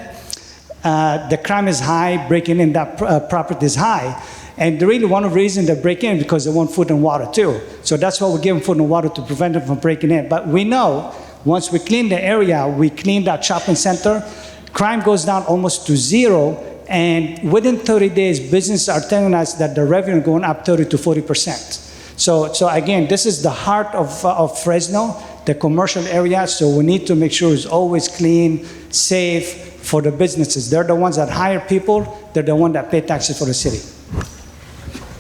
the crime is high, breaking in that property is high. And really one of the reasons they break in is because they want food and water too. So that's why we give them food and water to prevent them from breaking in. But we know once we clean the area, we clean that shopping center, crime goes down almost to zero. And within 30 days, businesses are telling us that the revenue going up 30 to 40%. So again, this is the heart of Fresno, the commercial area. So we need to make sure it's always clean, safe for the businesses. They're the ones that hire people. They're the ones that pay taxes for the city.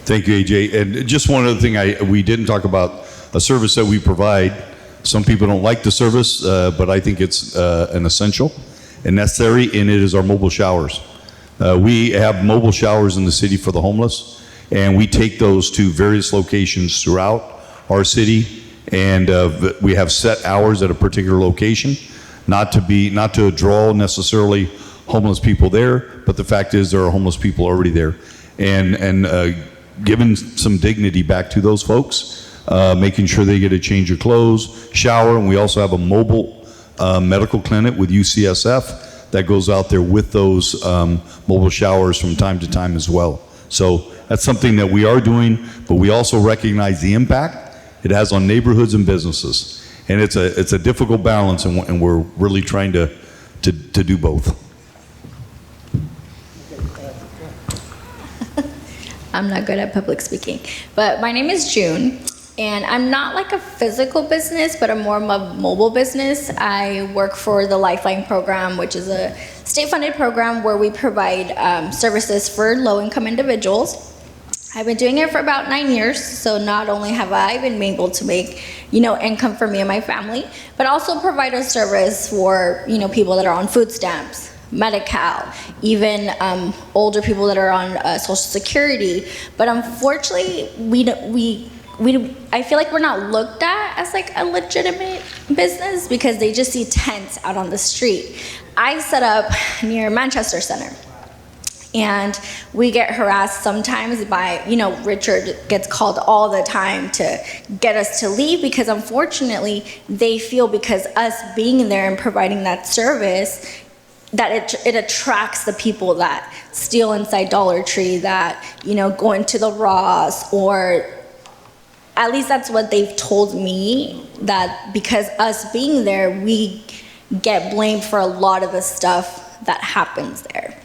Thank you, AJ. And just one other thing, we didn't talk about a service that we provide. Some people don't like the service, but I think it's an essential and necessary, and it is our mobile showers. We have mobile showers in the city for the homeless, and we take those to various locations throughout our city, and we have set hours at a particular location, not to draw necessarily homeless people there, but the fact is there are homeless people already there. And giving some dignity back to those folks, making sure they get a change of clothes, shower, and we also have a mobile medical clinic with UCSF that goes out there with those mobile showers from time to time as well. So that's something that we are doing, but we also recognize the impact it has on neighborhoods and businesses. And it's a difficult balance, and we're really trying to do both. I'm not good at public speaking, but my name is June, and I'm not like a physical business, but I'm more of a mobile business. I work for the Lifeline program, which is a state-funded program where we provide services for low-income individuals. I've been doing it for about 9 years, so not only have I been able to make, income for me and my family, but also provide a service for, people that are on food stamps, Medi-Cal, even older people that are on Social Security. But unfortunately, we I feel like we're not looked at as like a legitimate business because they just see tents out on the street. I set up near Manchester Center. And we get harassed sometimes by, Richard gets called all the time to get us to leave because unfortunately they feel because us being there and providing that service that it attracts the people that steal inside Dollar Tree, that, go into the Ross, or at least that's what they've told me, that because us being there, we get blamed for a lot of the stuff that happens there.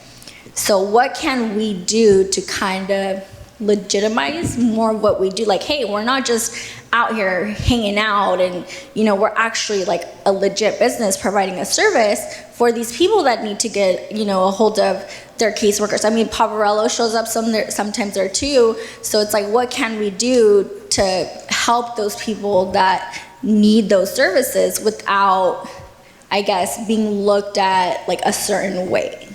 So what can we do to kind of legitimize more of what we do? Like, hey, we're not just out here hanging out and, we're actually like a legit business providing a service for these people that need to get, a hold of their caseworkers. I mean, Pavarello shows up sometimes there too. So it's like, what can we do to help those people that need those services without, I guess, being looked at like a certain way?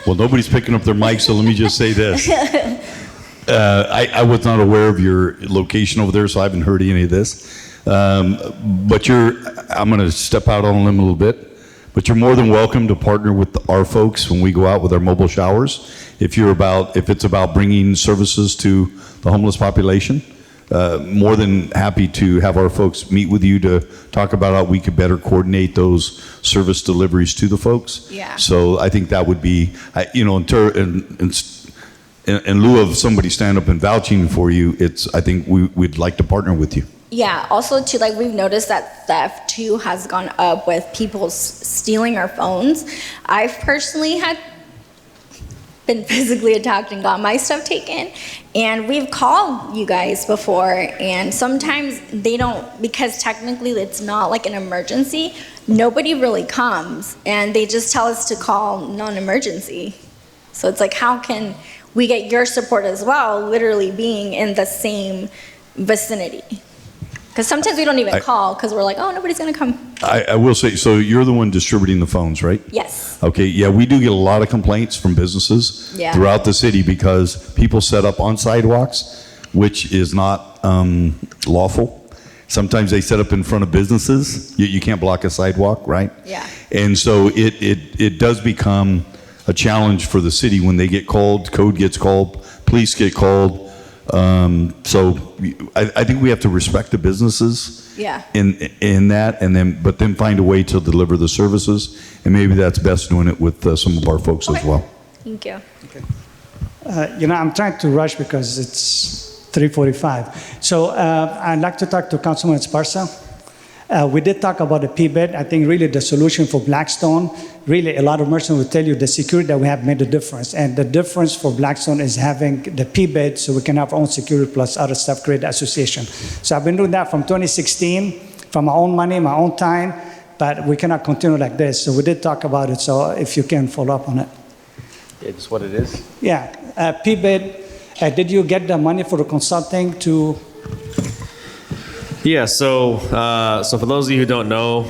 Well, nobody's picking up their mic, so let me just say this. I was not aware of your location over there, so I haven't heard any of this. But I'm going to step out on a limb a little bit, but you're more than welcome to partner with our folks when we go out with our mobile showers. If it's about bringing services to the homeless population, more than happy to have our folks meet with you to talk about how we could better coordinate those service deliveries to the folks. Yeah. So I think that would be, in lieu of somebody stand up and vouching for you, I think we'd like to partner with you. Yeah, also too, like we've noticed that theft too has gone up with people stealing our phones. I've personally had been physically attacked and got my stuff taken, and we've called you guys before, and sometimes they don't, because technically it's not like an emergency, nobody really comes, and they just tell us to call non-emergency. So it's like, how can we get your support as well, literally being in the same vicinity? Because sometimes we don't even call because we're like, oh, nobody's going to come. I will say, so you're the one distributing the phones, right? Yes. Okay, yeah, we do get a lot of complaints from businesses throughout the city because people set up on sidewalks, which is not lawful. Sometimes they set up in front of businesses. You can't block a sidewalk, right? Yeah. And so it does become a challenge for the city when they get called, code gets called, police get called. So I think we have to respect the businesses in that, but then find a way to deliver the services, and maybe that's best doing it with some of our folks as well. Thank you. I'm trying to rush because it's 3:45. So I'd like to talk to Councilman Esparza. We did talk about the P-bed. I think really the solution for Blackstone, really a lot of merchants will tell you the security that we have made a difference. And the difference for Blackstone is having the P-bed so we can have our own security plus other stuff, create association. So I've been doing that from 2016, from my own money, my own time, but we cannot continue like this. So we did talk about it, so if you can follow up on it. It's what it is. Yeah, P-bed, did you get the money for the consulting to... Yeah, so for those of you who don't know,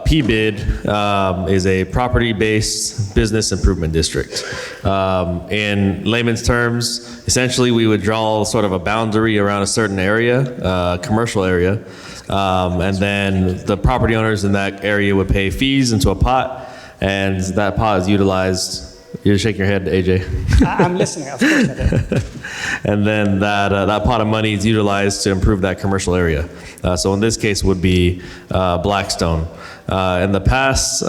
PBID is a property-based business improvement district. In layman's terms, essentially we would draw sort of a boundary around a certain area, commercial area, and then the property owners in that area would pay fees into a pot, and that pot is utilized. You're shaking your head, AJ. I'm listening, of course I did. And then that pot of money is utilized to improve that commercial area. So in this case would be Blackstone. In the past,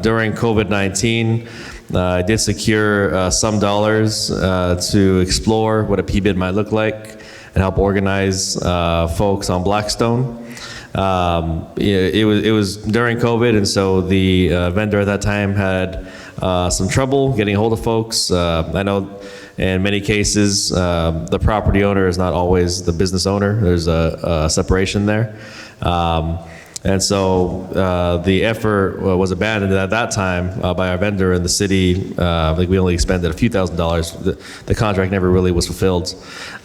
during COVID-19, I did secure some dollars to explore what a PBID might look like and help organize folks on Blackstone. It was during COVID, and so the vendor at that time had some trouble getting a hold of folks. I know in many cases, the property owner is not always the business owner. There's a separation there. And so the effort was abandoned at that time by our vendor, and the city, I think we only expended a few $1,000s. The contract never really was fulfilled.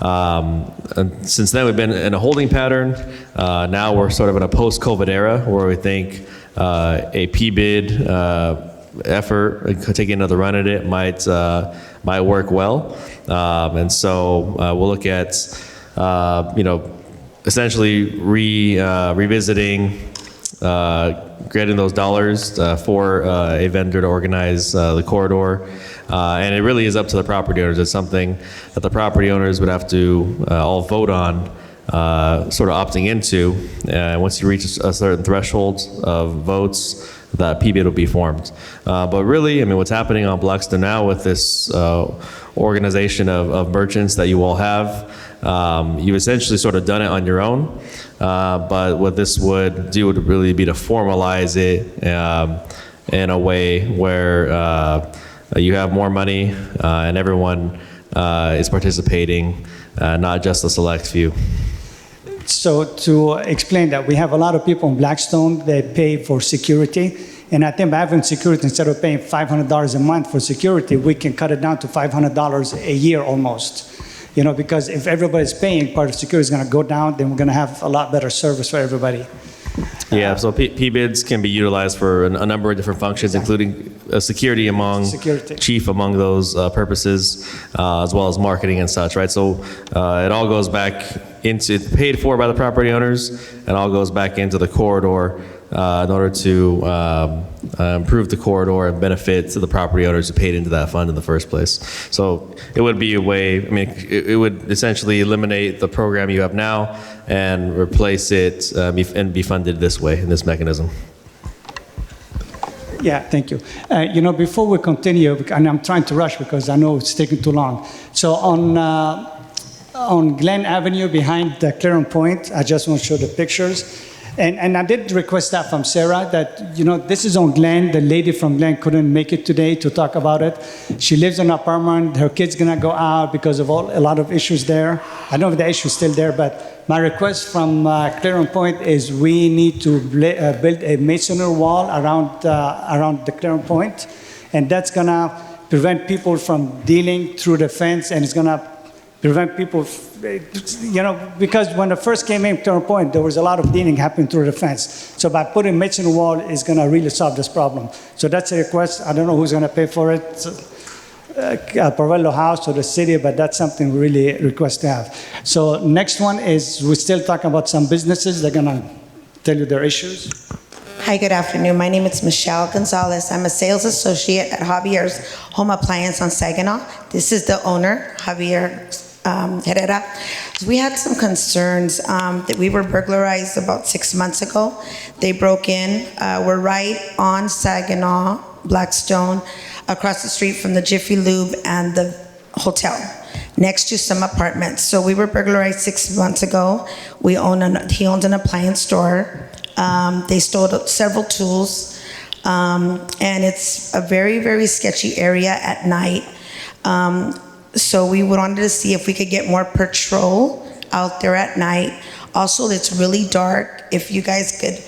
And since then, we've been in a holding pattern. Now we're sort of in a post-COVID era where we think a PBID effort, taking another run at it might work well. And so we'll look at, essentially revisiting, getting those dollars for a vendor to organize the corridor. And it really is up to the property owners. It's something that the property owners would have to all vote on, sort of opting into. Once you reach a certain threshold of votes, that PBID will be formed. But really, I mean, what's happening on Blackstone now with this organization of merchants that you all have, you've essentially sort of done it on your own. But what this would do would really be to formalize it in a way where you have more money and everyone is participating, not just a select few. So to explain that, we have a lot of people in Blackstone that pay for security. And I think by having security, instead of paying $500 a month for security, we can cut it down to $500 a year almost. Because if everybody's paying, part of security is going to go down, then we're going to have a lot better service for everybody. Yeah, so PBIDs can be utilized for a number of different functions, including security chief among those purposes, as well as marketing and such, right? So it all goes back into, it's paid for by the property owners, and all goes back into the corridor in order to improve the corridor and benefit to the property owners who paid into that fund in the first place. So it would be a way, I mean, it would essentially eliminate the program you have now and replace it and be funded this way, in this mechanism. Yeah, thank you. Before we continue, and I'm trying to rush because I know it's taking too long. So on Glen Avenue behind the Clearing Point, I just want to show the pictures. And I did request that from Sarah that, this is on Glen. The lady from Glen couldn't make it today to talk about it. She lives in an apartment. Her kid's going to go out because of a lot of issues there. I don't know if the issue's still there, but my request from Clearing Point is we need to build a masonry wall around the Clearing Point. And that's going to prevent people from dealing through the fence, and it's going to prevent people, because when I first came in Clearing Point, there was a lot of dealing happening through the fence. So by putting masonry wall is going to really solve this problem. So that's a request. I don't know who's going to pay for it, Porvello House or the city, but that's something we really request to have. So next one is, we're still talking about some businesses. They're going to tell you their issues. Hi, good afternoon. My name is Michelle Gonzalez. I'm a sales associate at Javier's Home Appliance on Saginaw. This is the owner, Javier Herrera. We had some concerns that we were burglarized about 6 months ago. They broke in. We're right on Saginaw, Blackstone, across the street from the Jiffy Lube and the hotel, next to some apartments. So we were burglarized 6 months ago. He owned an appliance store. They stole several tools, and it's a very, very sketchy area at night. So we wanted to see if we could get more patrol out there at night. Also, it's really dark. If you guys could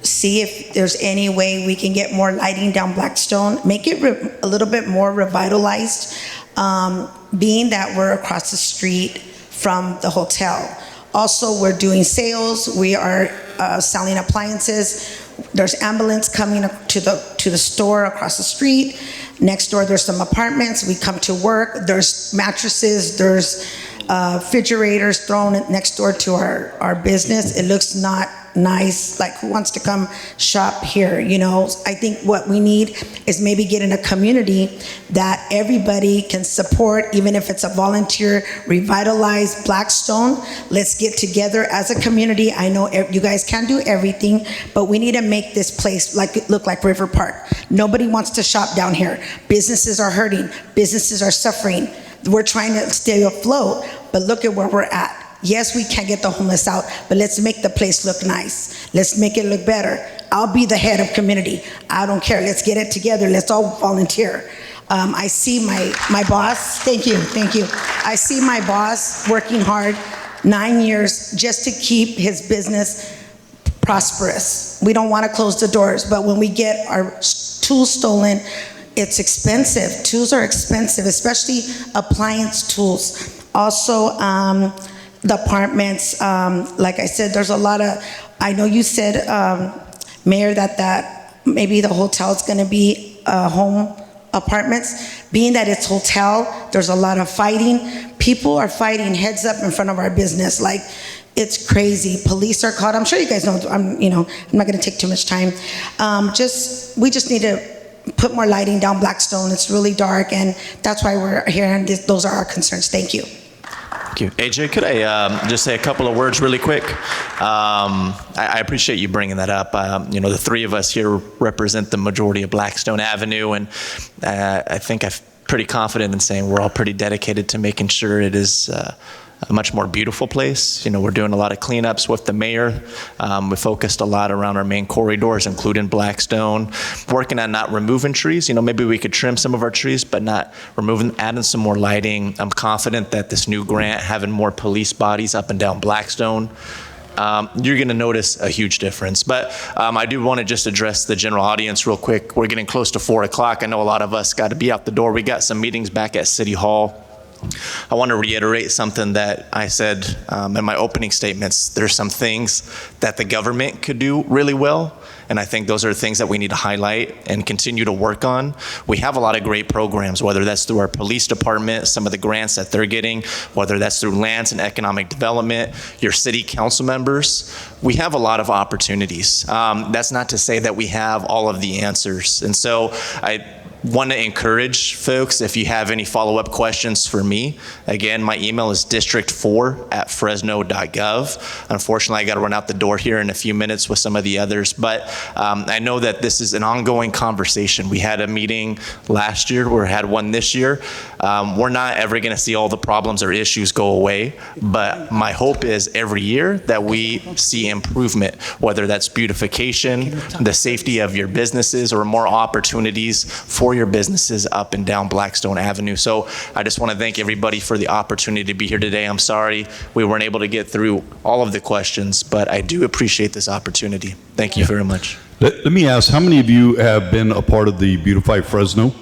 see if there's any way we can get more lighting down Blackstone, make it a little bit more revitalized, being that we're across the street from the hotel. Also, we're doing sales. We are selling appliances. There's ambulance coming to the store across the street. Next door, there's some apartments. We come to work. There's mattresses. There's refrigerators thrown next door to our business. It looks not nice. Like, who wants to come shop here? I think what we need is maybe get in a community that everybody can support, even if it's a volunteer, revitalize Blackstone. Let's get together as a community. I know you guys can't do everything, but we need to make this place look like River Park. Nobody wants to shop down here. Businesses are hurting. Businesses are suffering. We're trying to stay afloat, but look at where we're at. Yes, we can't get the homeless out, but let's make the place look nice. Let's make it look better. I'll be the head of community. I don't care. Let's get it together. Let's all volunteer. I see my boss. Thank you. I see my boss working hard 9 years just to keep his business prosperous. We don't want to close the doors, but when we get our tools stolen, it's expensive. Tools are expensive, especially appliance tools. Also, the apartments, like I said, there's a lot of, I know you said, Mayor, that maybe the hotel's going to be home apartments. Being that it's hotel, there's a lot of fighting. People are fighting heads up in front of our business. Like, it's crazy. Police are caught. I'm sure you guys know. I'm not going to take too much time. We just need to put more lighting down Blackstone. It's really dark, and that's why we're here. And those are our concerns. Thank you. Thank you. AJ, could I just say a couple of words really quick? I appreciate you bringing that up. The three of us here represent the majority of Blackstone Avenue, and I think I'm pretty confident in saying we're all pretty dedicated to making sure it is a much more beautiful place. We're doing a lot of cleanups with the mayor. We focused a lot around our main corridors, including Blackstone, working on not removing trees. Maybe we could trim some of our trees, but not removing, adding some more lighting. I'm confident that this new grant, having more police bodies up and down Blackstone, you're going to notice a huge difference. But I do want to just address the general audience real quick. We're getting close to 4 o'clock. I know a lot of us got to be out the door. We got some meetings back at City Hall. I want to reiterate something that I said in my opening statements. There's some things that the government could do really well, and I think those are things that we need to highlight and continue to work on. We have a lot of great programs, whether that's through our police department, some of the grants that they're getting, whether that's through lands and economic development, your city council members. We have a lot of opportunities. That's not to say that we have all of the answers. And so I want to encourage folks, if you have any follow-up questions for me, again, my email is district4@fresno.gov. Unfortunately, I got to run out the door here in a few minutes with some of the others, but I know that this is an ongoing conversation. We had a meeting last year, we had one this year. We're not ever going to see all the problems or issues go away, but my hope is every year that we see improvement, whether that's beautification, the safety of your businesses, or more opportunities for your businesses up and down Blackstone Avenue. So I just want to thank everybody for the opportunity to be here today. I'm sorry we weren't able to get through all of the questions, but I do appreciate this opportunity. Thank you very much. Let me ask, how many of you have been a part of the Beautify Fresno?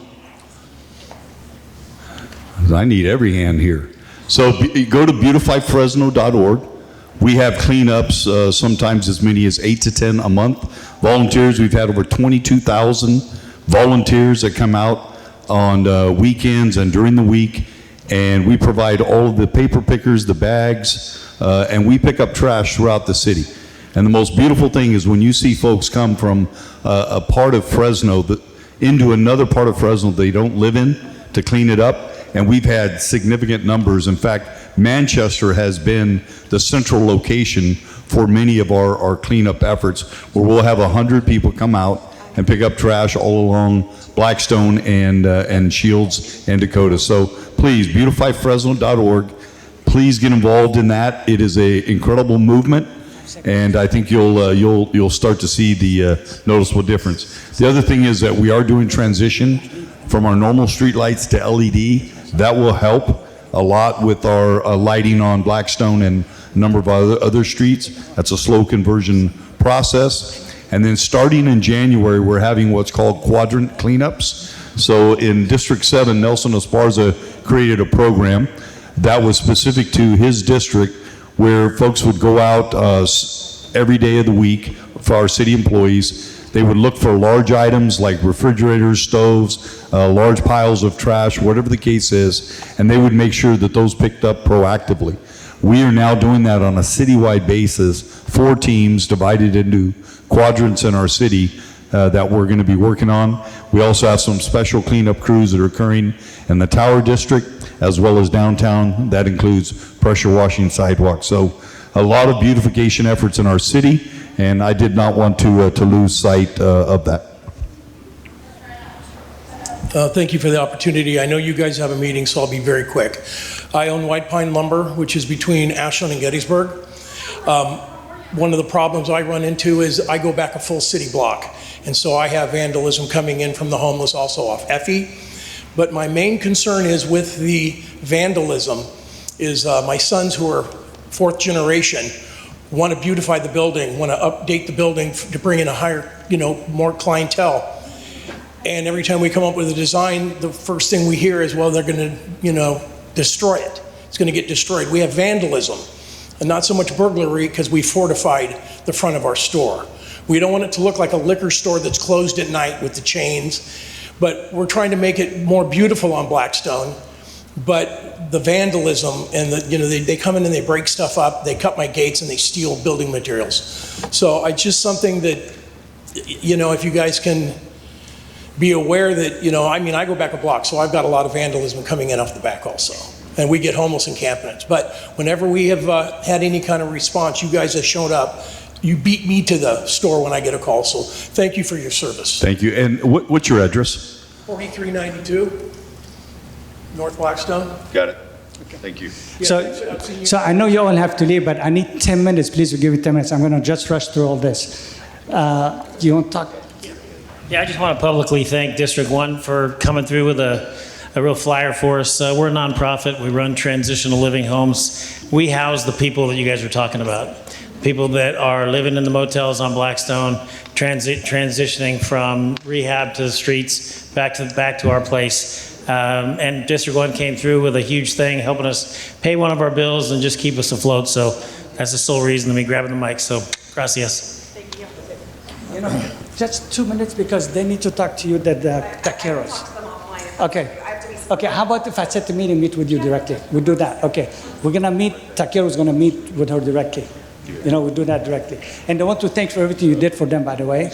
I need every hand here. So go to beautifyfresno.org. We have cleanups, sometimes as many as 8 to 10 a month. Volunteers, we've had over 22,000 volunteers that come out on weekends and during the week, and we provide all of the paper pickers, the bags, and we pick up trash throughout the city. And the most beautiful thing is when you see folks come from a part of Fresno into another part of Fresno they don't live in to clean it up, and we've had significant numbers. In fact, Manchester has been the central location for many of our cleanup efforts, where we'll have 100 people come out and pick up trash all along Blackstone and Shields and Dakota. So please, beautifyfresno.org. Please get involved in that. It is an incredible movement, and I think you'll start to see the noticeable difference. The other thing is that we are doing transition from our normal street lights to LED. That will help a lot with our lighting on Blackstone and a number of other streets. That's a slow conversion process. And then starting in January, we're having what's called quadrant cleanups. So in District 7, Nelson Esparza created a program that was specific to his district, where folks would go out every day of the week for our city employees. They would look for large items like refrigerators, stoves, large piles of trash, whatever the case is, and they would make sure that those picked up proactively. We are now doing that on a citywide basis, 4 teams divided into quadrants in our city that we're going to be working on. We also have some special cleanup crews that are occurring in the Tower District as well as downtown. That includes pressure washing sidewalks. So a lot of beautification efforts in our city, and I did not want to lose sight of that. Thank you for the opportunity. I know you guys have a meeting, so I'll be very quick. I own White Pine Lumber, which is between Ashland and Gettysburg. One of the problems I run into is I go back a full city block, and so I have vandalism coming in from the homeless also off Effie. But my main concern is with the vandalism is my sons, who are 4th generation, want to beautify the building, want to update the building to bring in a higher, more clientele. And every time we come up with a design, the first thing we hear is, well, they're going to, destroy it. It's going to get destroyed. We have vandalism, and not so much burglary because we fortified the front of our store. We don't want it to look like a liquor store that's closed at night with the chains, but we're trying to make it more beautiful on Blackstone. But the vandalism and they come in and they break stuff up, they cut my gates and they steal building materials. So it's just something that, if you guys can be aware that, I go back a block, so I've got a lot of vandalism coming in off the back also. And we get homeless encampments. But whenever we have had any kind of response, you guys have shown up. You beat me to the store when I get a call, so thank you for your service. Thank you. And what's your address? 4392 North Blackstone. Got it. Thank you. So I know you all have to leave, but I need 10 minutes. Please give me 10 minutes. I'm going to just rush through all this. Do you want to talk? Yeah, I just want to publicly thank District 1 for coming through with a real flyer for us. We're a nonprofit. We run transitional living homes. We house the people that you guys were talking about. People that are living in the motels on Blackstone, transitioning from rehab to the streets, back to our place. And District 1 came through with a huge thing, helping us pay one of our bills and just keep us afloat. So that's the sole reason of me grabbing the mic. So, gracias. Just 2 minutes because they need to talk to you, the taqueros. Okay. Okay, how about if I set the meeting, meet with you directly? We'll do that. Okay. We're going to meet, taquero's going to meet with her directly. We'll do that directly. And I want to thank for everything you did for them, by the way.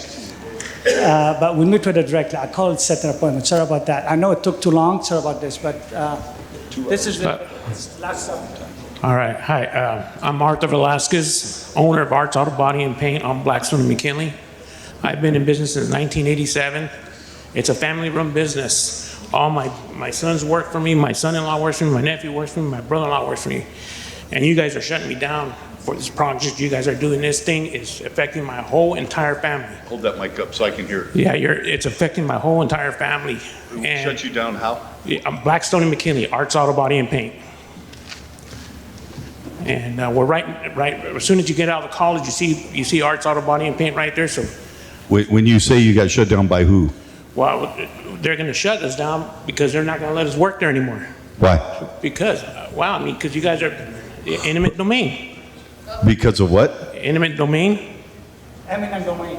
But we'll meet with her directly. I called, set an appointment. Sorry about that. I know it took too long. Sorry about this, but this is the last time. All right. Hi. I'm Arthur Velasquez, owner of Arts Auto Body and Paint on Blackstone and McKinley. I've been in business since 1987. It's a family-run business. All my sons work for me. My son-in-law works for me. My nephew works for me. My brother-in-law works for me. And you guys are shutting me down for this project. You guys are doing this thing. It's affecting my whole entire family. Hold that mic up so I can hear it. Yeah, it's affecting my whole entire family. Shut you down how? I'm Blackstone and McKinley, Arts Auto Body and Paint. And we're right. As soon as you get out of college, you see Arts Auto Body and Paint right there. So, When you say you got shut down by who? well, they're going to shut us down because they're not going to let us work there anymore. Why? Because because you guys are eminent domain. Because of what? Eminent domain. Eminent domain.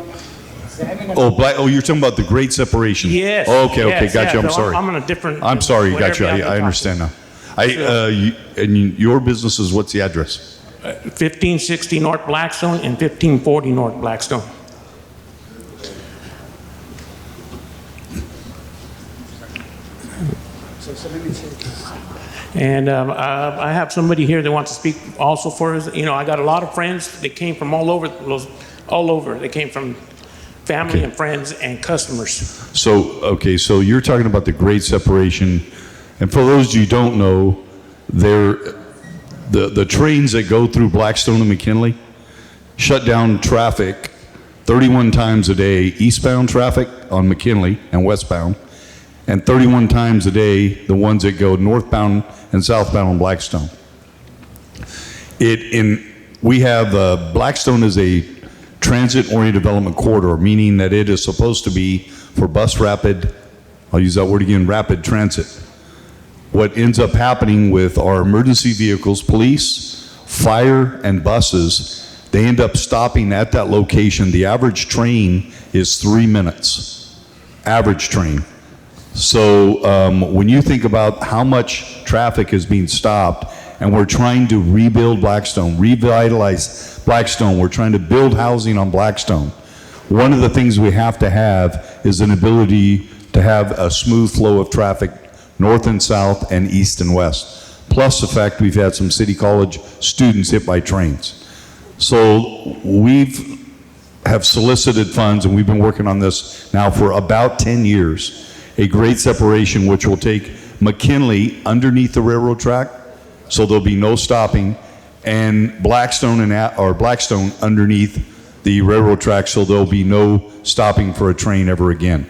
Oh, you're talking about the great separation. Yes. Okay, yes, gotcha. yeah. I'm sorry. I'm on a different. I'm sorry, whatever gotcha. y'all I can understand talk now. And your business is, what's the address? 1560 North Blackstone and 1540 North Blackstone. And I have somebody here that wants to speak also for us. I got a lot of friends that came from all over. They came from family and friends and customers. So you're talking about the great separation. And for those you don't know, the trains that go through Blackstone and McKinley shut down traffic 31 times a day, eastbound traffic on McKinley and westbound, and 31 times a day, the ones that go northbound and southbound on Blackstone. We have Blackstone is a transit-oriented development corridor, meaning that it is supposed to be for bus rapid, I'll use that word again, rapid transit. What ends up happening with our emergency vehicles, police, fire, and buses, they end up stopping at that location. The average train is 3 minutes, average train. So when you think about how much traffic is being stopped, and we're trying to rebuild Blackstone, revitalize Blackstone, we're trying to build housing on Blackstone, one of the things we have to have is an ability to have a smooth flow of traffic north and south and east and west. Plus the fact we've had some City College students hit by trains. So have solicited funds, and we've been working on this now for about 10 years. A great separation which will take McKinley underneath the railroad track, so there'll be no stopping, and Blackstone underneath the railroad track, so there'll be no stopping for a train ever again.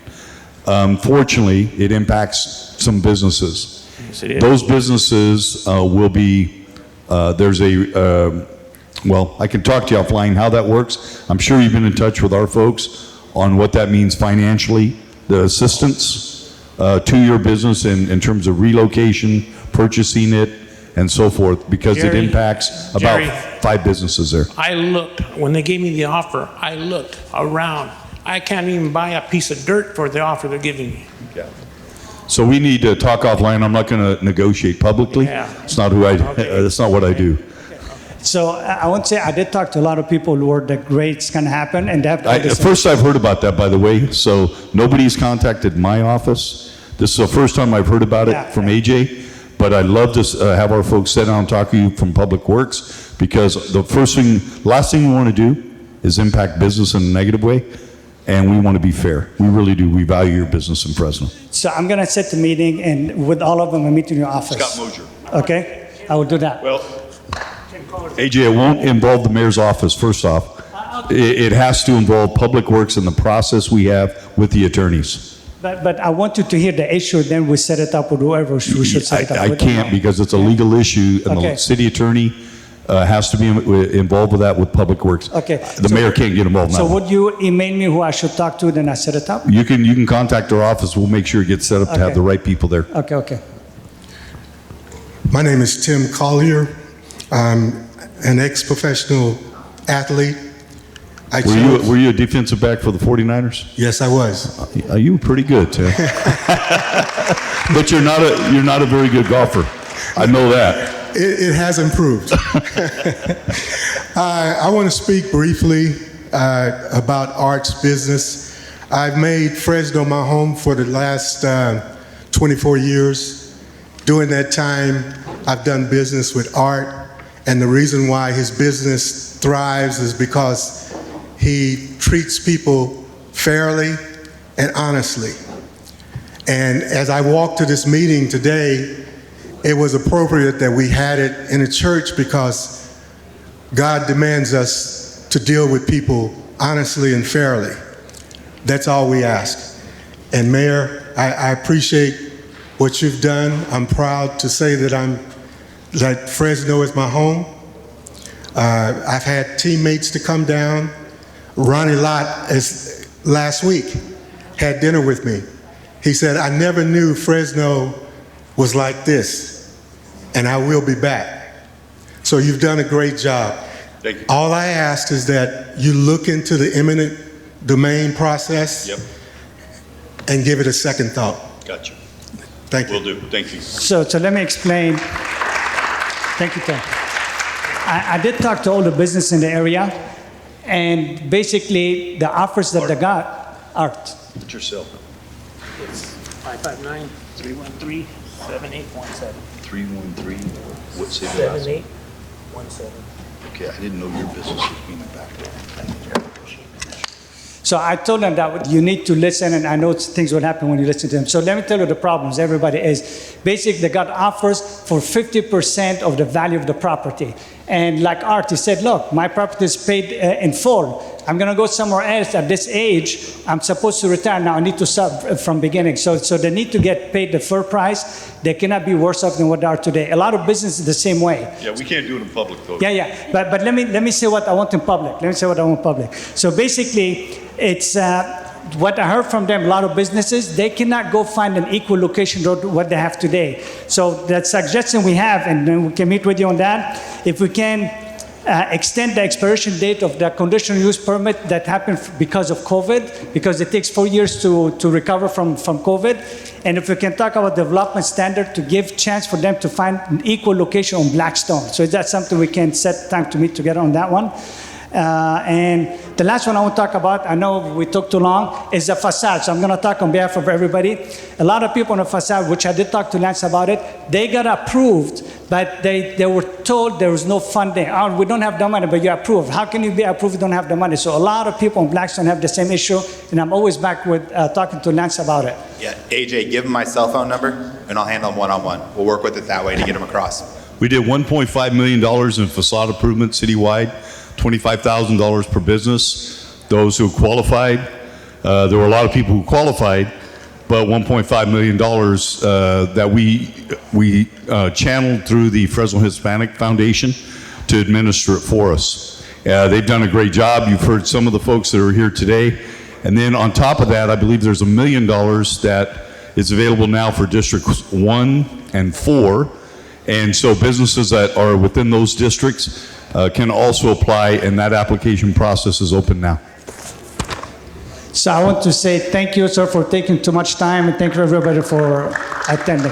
Fortunately, it impacts some businesses. Yes, it is. Those businesses will be, well, I can talk to you offline how that works. I'm sure you've been in touch with our folks on what that means financially, the assistance to your business in terms of relocation, purchasing it, and so forth, because it Jerry, impacts Jerry. about 5 businesses there. I looked, when they gave me the offer, I looked around. I can't even buy a piece of dirt for the offer they're giving me. So we need to talk offline. I'm not going to negotiate publicly. Yeah. It's not who I. That's not what I do. So I want to say I did talk to a lot of people where the grades can happen, and that. First, I've heard about that, by the way. So nobody's contacted my office. This is the first time I've heard about it from AJ. But I'd love to have our folks sit down and talk to you from Public Works, because the last thing we want to do is impact business in a negative way. And we want to be fair. We really do. We value your business in Fresno. So I'm going to set the meeting, and with all of them, I'll meet in your office. Scott Mosier. Okay? I will do that. Well, AJ, it won't involve the mayor's office, first off. It has to involve Public Works and the process we have with the attorneys. But I want you to hear the issue, then we set it up with whoever we should set it up I with. can't, because it's a legal issue, and Okay. the city attorney has to be involved with that with Public Works. Okay. The mayor can't get involved So now. would you email me who I should talk to, then I set it up? You can contact our office. We'll make sure it gets set up to have Okay. the right people there. Okay. My name is Tim Collier. I'm an ex-professional athlete. Were you a defensive back for the 49ers? Yes, I was. You were pretty good, Tim. But you're not a very good golfer. I know that. It has improved. I want to speak briefly about Art's business. I've made Fresno my home for the last 24 years. During that time, I've done business with Art, and the reason why his business thrives is because he treats people fairly and honestly. And as I walked to this meeting today, it was appropriate that we had it in a church, because God demands us to deal with people honestly and fairly. That's all we ask. And Mayor, I appreciate what you've done. I'm proud to say that Fresno is my home. I've had teammates to come down. Ronnie Lott, last week, had dinner with me. He said, I never knew Fresno was like this, and I will be back. So you've done a great job. Thank you. All I ask is that you look into the eminent domain process and give it a second thought. Gotcha. Thank you. Will do. Thank you. So let me explain. Thank you, Tim. I did talk to all the business in the area, and basically the offers that they got are. Put yourself. It's 559-313-7817. 313. What's the last? 7817. Okay, I didn't know your business was being impacted. So I told them that you need to listen, and I know things will happen when you listen to them. So let me tell you the problems. Everybody is. Basically, they got offers for 50% of the value of the property. And like Art, he said, look, my property is paid in full. I'm going to go somewhere else at this age. I'm supposed to retire now. I need to start from beginning. So they need to get paid the fair price. They cannot be worse off than what they are today. A lot of businesses the same way. Yeah, we can't do it in public, though. Yeah. But let me say what I want in public. So basically, it's what I heard from them, a lot of businesses, they cannot go find an equal location to what they have today. So that suggestion we have, and then we can meet with you on that, if we can extend the expiration date of the conditional use permit that happened because of COVID, because it takes 4 years to recover from COVID. And if we can talk about development standard to give chance for them to find an equal location on Blackstone. So that's something we can set time to meet together on that one. And the last one I want to talk about, I know we took too long, is the facade. So I'm going to talk on behalf of everybody. A lot of people on the facade, which I did talk to Lance about it, they got approved, but they were told there was no funding. Oh, we don't have the money, but you're approved. How can you be approved if you don't have the money? So a lot of people in Blackstone have the same issue, and I'm always back with talking to Lance about it. Yeah, AJ, give him my cell phone number, and I'll handle him one-on-one. We'll work with it that way to get him across. We did $1.5 million in facade improvement citywide, $25,000 per business. Those who qualified, there were a lot of people who qualified, but $1.5 million that we channeled through the Fresno Hispanic Foundation to administer it for us. They've done a great job. You've heard some of the folks that are here today. And then on top of that, I believe there's $1 million that is available now for Districts 1 and 4. And so businesses that are within those districts can also apply, and that application process is open now. So I want to say thank you, sir, for taking too much time, and thank you everybody for attending.